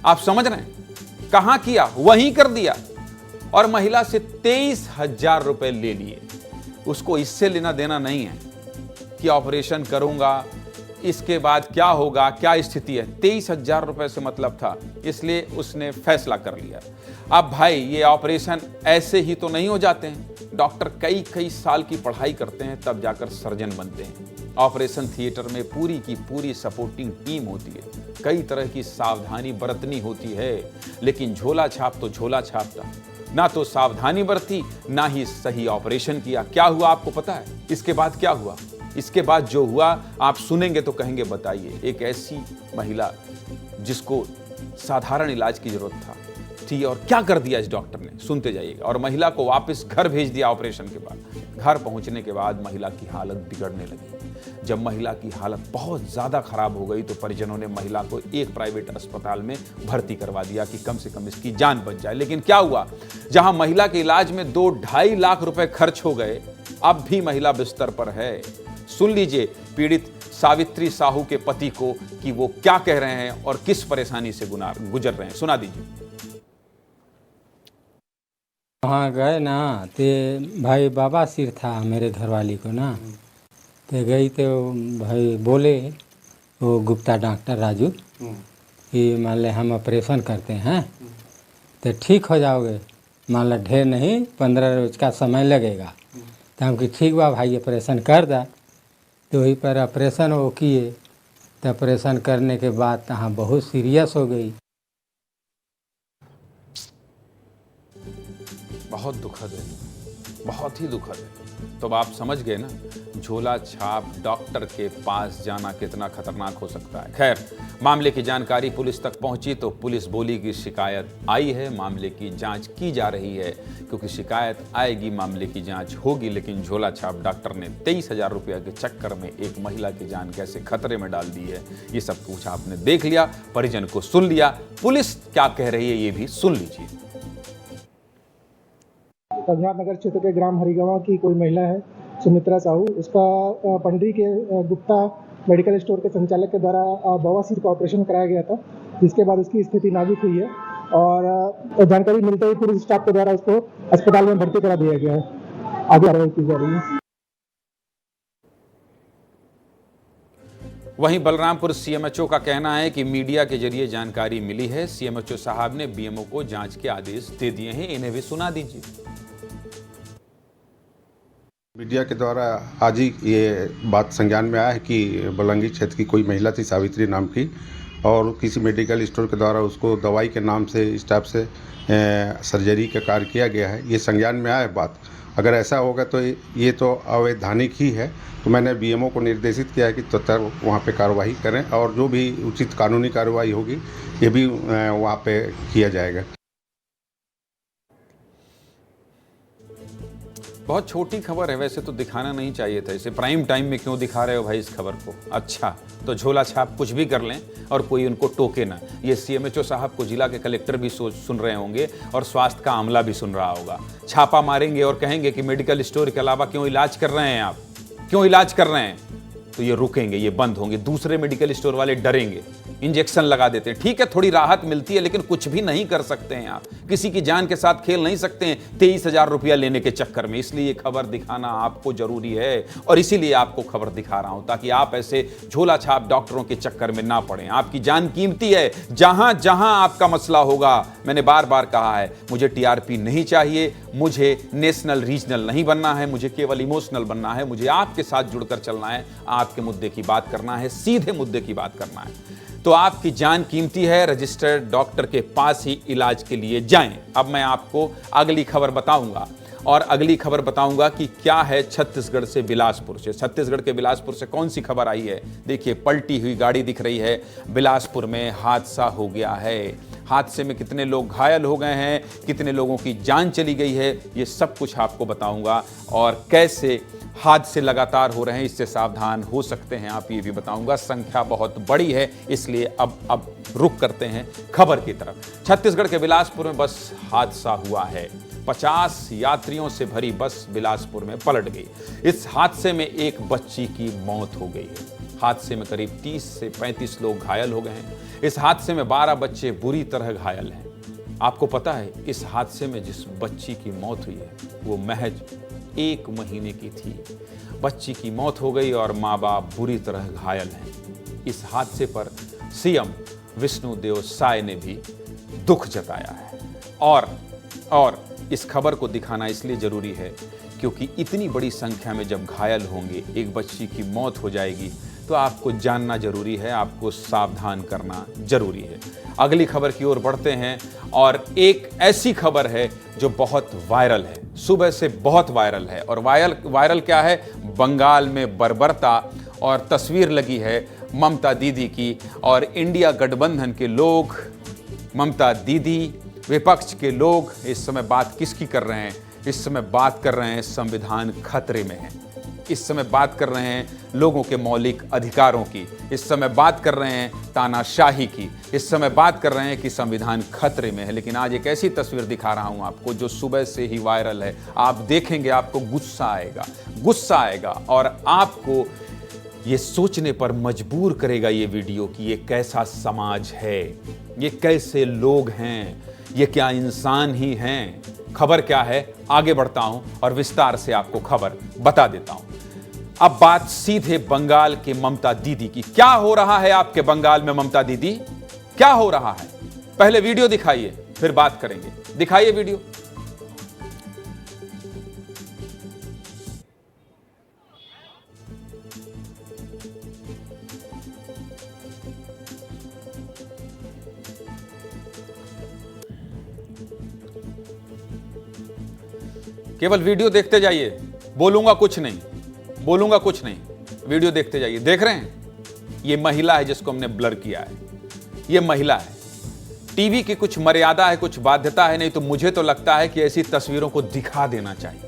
आप समझ रहे हैं, कहां किया, वहीं कर दिया और महिला से 23,000 रुपए ले लिए। उसको इससे लेना देना नहीं है कि ऑपरेशन करूंगा, इसके बाद क्या होगा, क्या स्थिति है। 23,000 रुपए से मतलब था, इसलिए उसने फैसला कर लिया। अब भाई ये ऑपरेशन ऐसे ही तो नहीं हो जाते हैं। डॉक्टर कई कई साल की पढ़ाई करते हैं तब जाकर सर्जन बनते हैं। ऑपरेशन थिएटर में पूरी की पूरी सपोर्टिंग टीम होती है, कई तरह की सावधानी बरतनी होती है। लेकिन झोला छाप तो झोला छाप था, ना तो सावधानी बरती ना ही सही ऑपरेशन किया। क्या हुआ आपको पता है? इसके बाद क्या हुआ? इसके बाद जो हुआ आप सुनेंगे तो कहेंगे बताइए। एक ऐसी महिला जिसको साधारण इलाज की जरूरत थी और क्या कर दिया इस डॉक्टर ने, सुनते जाइएगा। और महिला को वापस घर भेज दिया ऑपरेशन के बाद। घर पहुंचने के बाद महिला की हालत बिगड़ने लगी। जब महिला की हालत बहुत ज्यादा खराब हो गई तो परिजनों ने महिला को एक प्राइवेट अस्पताल में भर्ती करवा दिया कि कम से कम इसकी जान बच जाए। लेकिन क्या हुआ, जहां महिला के इलाज में 2-2.5 लाख रुपए खर्च हो गए, अब भी महिला बिस्तर पर है। सुन लीजिए पीड़ित सावित्री साहू के पति को कि वो क्या कह रहे हैं और किस परेशानी से गुजर रहे हैं। सुना दीजिए। वहाँ गए ना ते भाई बाबा सिर था मेरे घरवाली को ना, तो गई तो भाई बोले वो गुप्ता डॉक्टर राजू कि मान ले हम ऑपरेशन करते हैं तो ठीक हो जाओगे, मान लो ढेर नहीं 15 रोज का समय लगेगा। तो हम कि ठीक बा भाई ऑपरेशन कर दा। तो वहीं पर ऑपरेशन वो किए। तो ऑपरेशन करने के बाद तहाँ बहुत सीरियस हो गई। बहुत दुखद है, बहुत ही दुखद है। तो अब आप समझ गए ना, झोला छाप डॉक्टर के पास जाना कितना खतरनाक हो सकता है। खैर, मामले की जानकारी पुलिस तक पहुंची तो पुलिस बोली कि शिकायत आई है, मामले की जांच की जा रही है। क्योंकि शिकायत आएगी, मामले की जांच होगी। लेकिन झोला छाप डॉक्टर ने 23,000 रुपये के चक्कर में एक महिला की जान कैसे खतरे में डाल दी है, ये सब कुछ आपने देख लिया, परिजन को सुन लिया। पुलिस क्या कह रही है ये भी सुन लीजिए। रघुनाथ नगर क्षेत्र के ग्राम हरिगवा की कोई महिला है सुमित्रा साहू, उसका पंडरी के गुप्ता मेडिकल स्टोर के संचालक के द्वारा बवासीर का ऑपरेशन कराया गया था, जिसके बाद उसकी स्थिति नाजुक हुई है और जानकारी मिलते ही पुलिस स्टाफ के द्वारा उसको अस्पताल में भर्ती करा दिया गया है। आगे कार्रवाई की जा रही है। वहीं बलरामपुर सीएमएचओ का कहना है कि मीडिया के जरिए जानकारी मिली है। सीएमएचओ साहब ने बीएमओ को जांच के आदेश दे दिए हैं, इन्हें भी सुना दीजिए। मीडिया के द्वारा आज ही ये बात संज्ञान में आया है कि बलंगी क्षेत्र की कोई महिला थी सावित्री नाम की, और किसी मेडिकल स्टोर के द्वारा उसको दवाई के नाम से स्टाफ से सर्जरी का कार्य किया गया है। ये संज्ञान में आया बात। अगर ऐसा होगा तो ये तो अवैधानिक ही है। तो मैंने बीएमओ को निर्देशित किया है कि तुरंत वहाँ पे कार्रवाई करें और जो भी उचित कानूनी कार्रवाई होगी ये भी वहाँ पे किया जाएगा। बहुत छोटी खबर है, वैसे तो दिखाना नहीं चाहिए था इसे। प्राइम टाइम में क्यों दिखा रहे हो भाई इस खबर को? अच्छा, तो झोला छाप कुछ भी कर लें और कोई उनको टोके ना। ये सीएमएचओ साहब को जिला के कलेक्टर भी सुन रहे होंगे और स्वास्थ्य का आमला भी सुन रहा होगा। छापा मारेंगे और कहेंगे कि मेडिकल स्टोर के अलावा क्यों इलाज कर रहे हैं आप, क्यों इलाज कर रहे हैं, तो ये रुकेंगे, ये बंद होंगे। दूसरे मेडिकल स्टोर वाले डरेंगे इंजेक्शन लगा देते हैं। ठीक है, थोड़ी राहत मिलती है, लेकिन कुछ भी नहीं कर सकते हैं आप। किसी की जान के साथ खेल नहीं सकते हैं 23,000 रुपया लेने के चक्कर में। इसलिए खबर दिखाना आपको जरूरी है और इसीलिए आपको खबर दिखा रहा हूं, ताकि आप ऐसे झोला छाप डॉक्टरों के चक्कर में ना पड़ें। आपकी जान कीमती है। जहां जहां आपका मसला होगा, मैंने बार बार कहा है, मुझे टीआरपी नहीं चाहिए, मुझे नेशनल रीजनल नहीं बनना है, मुझे केवल इमोशनल बनना है, मुझे आपके साथ जुड़कर चलना है, आपके मुद्दे की बात करना है, सीधे मुद्दे की बात करना है। तो आपकी जान कीमती है, रजिस्टर्ड डॉक्टर के पास ही इलाज के लिए जाएं। अब मैं आपको अगली खबर बताऊंगा और अगली खबर बताऊंगा कि क्या है छत्तीसगढ़ से बिलासपुर से। छत्तीसगढ़ के बिलासपुर से कौन सी खबर आई है? देखिए, पलटी हुई गाड़ी दिख रही है। बिलासपुर में हादसा हो गया है। हादसे में कितने लोग घायल हो गए हैं, कितने लोगों की जान चली गई है, ये सब कुछ आपको बताऊंगा। और कैसे हादसे लगातार हो रहे हैं, इससे सावधान हो सकते हैं आप, ये भी बताऊंगा। संख्या बहुत बड़ी है, इसलिए अब रुक करते हैं खबर की तरफ। छत्तीसगढ़ के बिलासपुर में बस हादसा हुआ है। 50 यात्रियों से भरी बस बिलासपुर में पलट गई। इस हादसे में एक बच्ची की मौत हो गई है। हादसे में करीब 30 से 35 लोग घायल हो गए हैं। इस हादसे में 12 बच्चे बुरी तरह घायल हैं। आपको पता है, इस हादसे में जिस बच्ची की मौत हुई है वो महज 1 महीने की थी। बच्ची की मौत हो गई और माँ बाप बुरी तरह घायल हैं। इस हादसे पर सीएम विष्णुदेव साय ने भी दुख जताया है। और इस खबर को दिखाना इसलिए जरूरी है क्योंकि इतनी बड़ी संख्या में जब घायल होंगे, एक बच्ची की मौत हो जाएगी, तो आपको जानना जरूरी है, आपको सावधान करना जरूरी है। अगली खबर की ओर बढ़ते हैं और एक ऐसी खबर है जो बहुत वायरल है, सुबह से बहुत वायरल है। और वायरल क्या है? बंगाल में बर्बरता, और तस्वीर लगी है ममता दीदी की। और इंडिया गठबंधन के लोग, ममता दीदी, विपक्ष के लोग इस समय बात किसकी कर रहे हैं? इस समय बात कर रहे हैं संविधान खतरे में है। इस समय बात कर रहे हैं लोगों के मौलिक अधिकारों की। इस समय बात कर रहे हैं तानाशाही की। इस समय बात कर रहे हैं कि संविधान खतरे में है। लेकिन आज एक ऐसी तस्वीर दिखा रहा हूं आपको जो सुबह से ही वायरल है। आप देखेंगे, आपको गुस्सा आएगा और आपको ये सोचने पर मजबूर करेगा ये वीडियो कि ये कैसा समाज है, ये कैसे लोग हैं, ये क्या इंसान ही हैं। खबर क्या है, आगे बढ़ता हूं और विस्तार से आपको खबर बता देता हूं। अब बात सीधे बंगाल के ममता दीदी की। क्या हो रहा है आपके बंगाल में ममता दीदी? क्या हो रहा है? पहले वीडियो दिखाइए, फिर बात करेंगे। दिखाइए वीडियो। केवल वीडियो देखते जाइए, बोलूंगा कुछ नहीं। वीडियो देखते जाइए। देख रहे हैं, ये महिला है जिसको हमने ब्लर किया है। ये महिला है। टीवी की कुछ मर्यादा है, कुछ बाध्यता है, नहीं तो मुझे तो लगता है कि ऐसी तस्वीरों को दिखा देना चाहिए।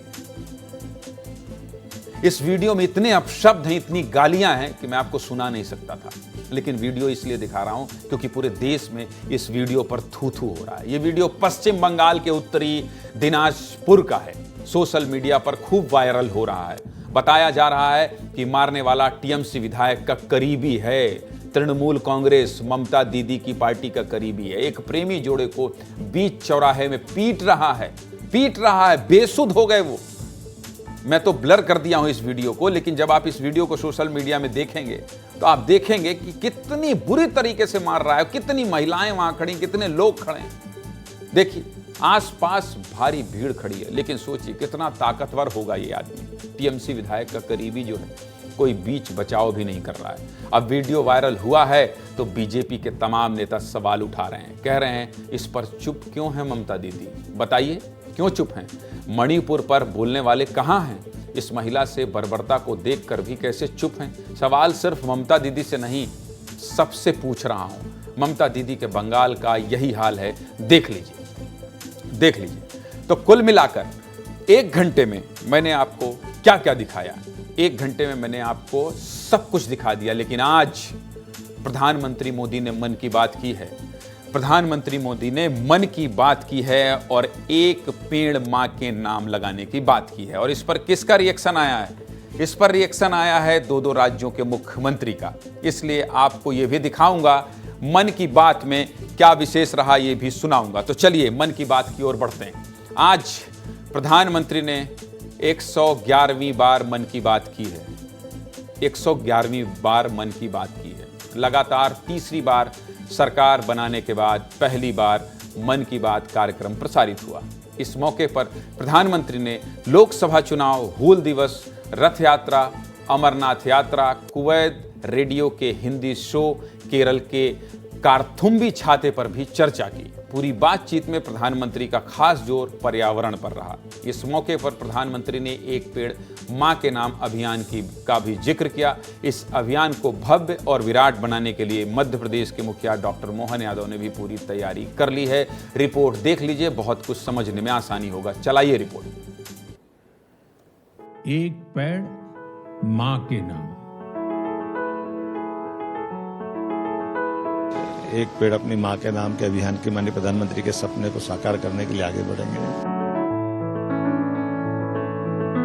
इस वीडियो में इतने अपशब्द हैं, इतनी गालियां हैं कि मैं आपको सुना नहीं सकता था। लेकिन वीडियो इसलिए दिखा रहा हूं क्योंकि पूरे देश में इस वीडियो पर थू-थू हो रहा है। यह वीडियो पश्चिम बंगाल के उत्तरी दिनाजपुर का है। सोशल मीडिया पर खूब वायरल हो रहा है। बताया जा रहा है कि मारने वाला टीएमसी विधायक का करीबी है, तृणमूल कांग्रेस ममता दीदी की पार्टी का करीबी है। एक प्रेमी जोड़े को बीच चौराहे में पीट रहा है, बेसुध हो गए वो। मैं तो ब्लर कर दिया हूं इस वीडियो को, लेकिन जब आप इस वीडियो को सोशल मीडिया में देखेंगे तो आप देखेंगे कि कितनी बुरी तरीके से मार रहा है, कितनी महिलाएं वहां खड़ी, कितने लोग खड़े हैं। देखिए, आसपास भारी भीड़ खड़ी है, लेकिन सोचिए कितना ताकतवर होगा ये आदमी। टीएमसी विधायक का करीबी जो है, कोई बीच बचाव भी नहीं कर रहा है। अब वीडियो वायरल हुआ है तो बीजेपी के तमाम नेता सवाल उठा रहे हैं, कह रहे हैं इस पर चुप क्यों है ममता दीदी? बताइए क्यों चुप हैं? मणिपुर पर बोलने वाले कहां हैं? इस महिला से बर्बरता को देखकर भी कैसे चुप हैं? सवाल सिर्फ ममता दीदी से नहीं, सबसे पूछ रहा हूं। ममता दीदी के बंगाल का यही हाल है। देख लीजिए। तो कुल मिलाकर 1 घंटे में मैंने आपको क्या क्या दिखाया? 1 घंटे में मैंने आपको सब कुछ दिखा दिया। लेकिन आज प्रधानमंत्री मोदी ने मन की बात की है। प्रधानमंत्री मोदी ने मन की बात की है और एक पेड़ मां के नाम लगाने की बात की है। और इस पर किसका रिएक्शन आया है? इस पर रिएक्शन आया है 2 राज्यों के मुख्यमंत्री का। इसलिए आपको यह भी दिखाऊंगा मन की बात में क्या विशेष रहा ये भी सुनाऊंगा। तो चलिए मन की बात की ओर बढ़ते हैं। आज प्रधानमंत्री ने 111वीं बार मन की बात की है। 111वीं बार मन की बात की है। लगातार तीसरी बार सरकार बनाने के बाद पहली बार मन की बात कार्यक्रम प्रसारित हुआ। इस मौके पर प्रधानमंत्री ने लोकसभा चुनाव, हूल दिवस, रथ यात्रा, अमरनाथ यात्रा, कुवैत रेडियो के हिंदी शो, केरल के कार्थुम्बी छाते पर भी चर्चा की। पूरी बातचीत में प्रधानमंत्री का खास जोर पर्यावरण पर रहा। इस मौके पर प्रधानमंत्री ने एक पेड़ मां के नाम अभियान का भी जिक्र किया। इस अभियान को भव्य और विराट बनाने के लिए मध्य प्रदेश के मुखिया डॉक्टर मोहन यादव ने भी पूरी तैयारी कर ली है। रिपोर्ट देख लीजिए, बहुत कुछ समझने में आसानी होगा। चलाइए रिपोर्ट। एक पेड़ मां के नाम। एक पेड़ अपनी मां के नाम के अभियान के माननीय प्रधानमंत्री के सपने को साकार करने के लिए आगे बढ़ेंगे।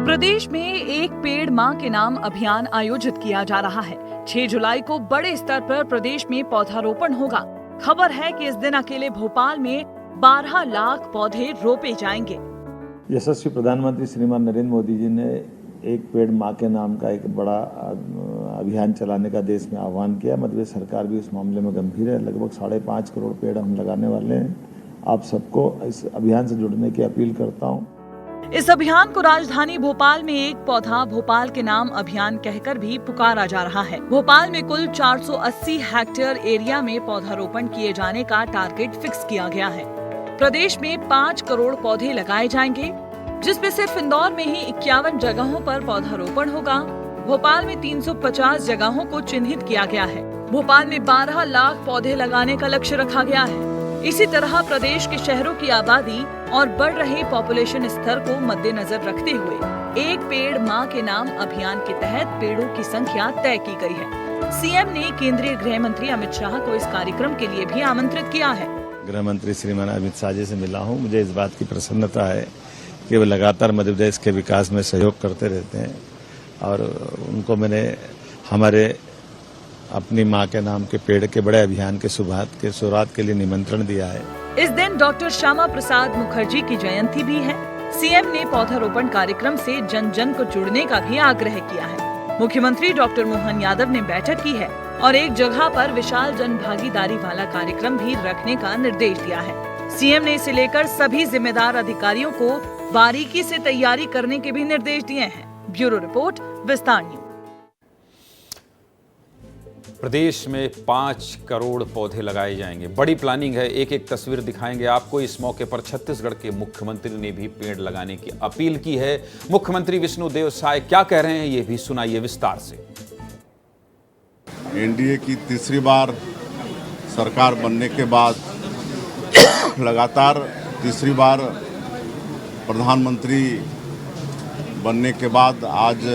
प्रदेश में एक पेड़ मां के नाम अभियान आयोजित किया जा रहा है। 6 जुलाई को बड़े स्तर पर प्रदेश में पौधारोपण होगा। खबर है कि इस दिन अकेले भोपाल में 12 लाख पौधे रोपे जाएंगे। यशस्वी प्रधानमंत्री श्रीमान नरेंद्र मोदी जी ने एक पेड़ मां के नाम का एक बड़ा अभियान चलाने का देश में आह्वान किया। मध्य प्रदेश सरकार भी उस मामले में गंभीर है। लगभग 5.5 करोड़ पेड़ हम लगाने वाले हैं। आप सबको इस अभियान से जुड़ने की अपील करता हूं। इस अभियान को राजधानी भोपाल में एक पौधा भोपाल के नाम अभियान कहकर भी पुकारा जा रहा है। भोपाल में कुल 480 हेक्टेयर एरिया में पौधारोपण किए जाने का टारगेट फिक्स किया गया है। प्रदेश में 5 करोड़ पौधे लगाए जाएंगे, जिसमें सिर्फ इंदौर में ही 51 जगहों पर पौधारोपण होगा। भोपाल में 350 जगहों को चिन्हित किया गया है। भोपाल में 12 लाख पौधे लगाने का लक्ष्य रखा गया है। इसी तरह प्रदेश के शहरों की आबादी और बढ़ रहे पॉपुलेशन स्तर को मद्देनजर रखते हुए एक पेड़ मां के नाम अभियान के तहत पेड़ों की संख्या तय की गई है। सीएम ने केंद्रीय गृह मंत्री अमित शाह को इस कार्यक्रम के लिए भी आमंत्रित किया है। गृह मंत्री श्रीमान अमित शाह जी से मिला हूँ। मुझे इस बात की प्रसन्नता है कि वो लगातार मध्य प्रदेश के विकास में सहयोग करते रहते हैं और उनको मैंने हमारे अपनी मां के नाम के पेड़ के बड़े अभियान के शुरुआत के लिए निमंत्रण दिया है। इस दिन डॉक्टर श्यामा प्रसाद मुखर्जी की जयंती भी है। सीएम ने पौधारोपण कार्यक्रम से जन जन को जुड़ने का भी आग्रह किया है। मुख्यमंत्री डॉक्टर मोहन यादव ने बैठक की है और एक जगह पर विशाल जन भागीदारी वाला कार्यक्रम भी रखने का निर्देश दिया है। सीएम ने इसे लेकर सभी जिम्मेदार अधिकारियों को बारीकी से तैयारी करने के भी निर्देश दिए हैं। ब्यूरो रिपोर्ट, विस्तार न्यूज। प्रदेश में 5 करोड़ पौधे लगाए जाएंगे। बड़ी प्लानिंग है। एक एक तस्वीर दिखाएंगे आपको। इस मौके पर छत्तीसगढ़ के मुख्यमंत्री ने भी पेड़ लगाने की अपील की है। मुख्यमंत्री विष्णुदेव साय क्या कह रहे हैं ये भी सुनाइए विस्तार से। एनडीए की तीसरी बार सरकार बनने के बाद लगातार तीसरी बार प्रधानमंत्री बनने के बाद आज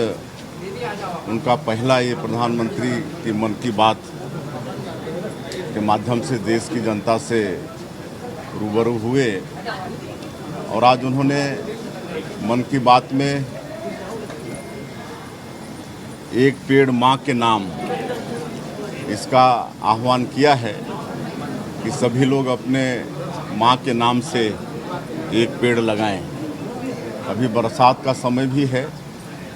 उनका पहला ये प्रधानमंत्री की मन की बात के माध्यम से देश की जनता से रूबरू हुए और आज उन्होंने मन की बात में एक पेड़ मां के नाम इसका आह्वान किया है कि सभी लोग अपने मां के नाम से एक पेड़ लगाएं। अभी बरसात का समय भी है,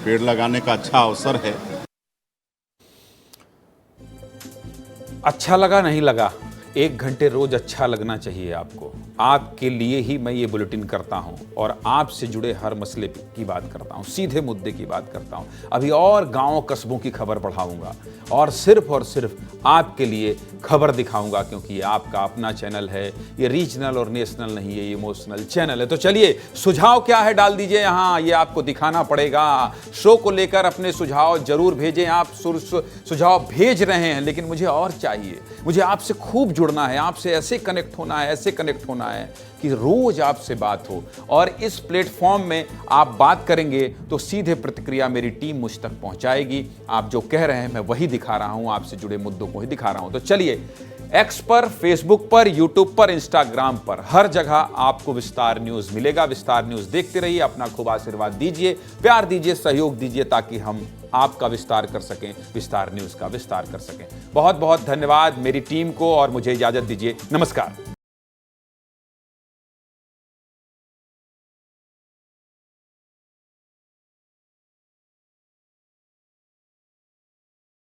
पेड़ लगाने का अच्छा अवसर है। अच्छा लगा नहीं लगा, 1 घंटे रोज अच्छा लगना चाहिए आपको। आपके लिए ही मैं ये बुलेटिन करता हूं और आपसे जुड़े हर मसले की बात करता हूं, सीधे मुद्दे की बात करता हूं। अभी और गांव कस्बों की खबर बढ़ाऊंगा और सिर्फ आपके लिए खबर दिखाऊंगा, क्योंकि ये आपका अपना चैनल है। ये रीजनल और नेशनल नहीं है, ये इमोशनल चैनल है। तो चलिए, सुझाव क्या है डाल दीजिए यहाँ, ये आपको दिखाना पड़ेगा। शो को लेकर अपने सुझाव जरूर भेजें। आप सुझाव भेज रहे हैं, लेकिन मुझे और चाहिए। मुझे आपसे खूब जुड़ना है, आपसे ऐसे कनेक्ट होना है, ऐसे कनेक्ट होना है कि रोज आपसे बात हो। और इस प्लेटफॉर्म में आप बात करेंगे तो सीधे प्रतिक्रिया मेरी टीम मुझ तक पहुंचाएगी। आप जो कह रहे हैं मैं वही दिखा रहा हूं, आपसे जुड़े मुद्दों को ही दिखा रहा हूं। तो चलिए, एक्स पर, फेसबुक पर, यूट्यूब पर, इंस्टाग्राम पर, हर जगह आपको विस्तार न्यूज मिलेगा। विस्तार न्यूज देखते रहिए, अपना खूब आशीर्वाद दीजिए, प्यार दीजिए, सहयोग दीजिए, ताकि हम आपका विस्तार कर सकें, विस्तार न्यूज का विस्तार कर सकें। बहुत बहुत धन्यवाद मेरी टीम को और मुझे इजाजत दीजिए। नमस्कार।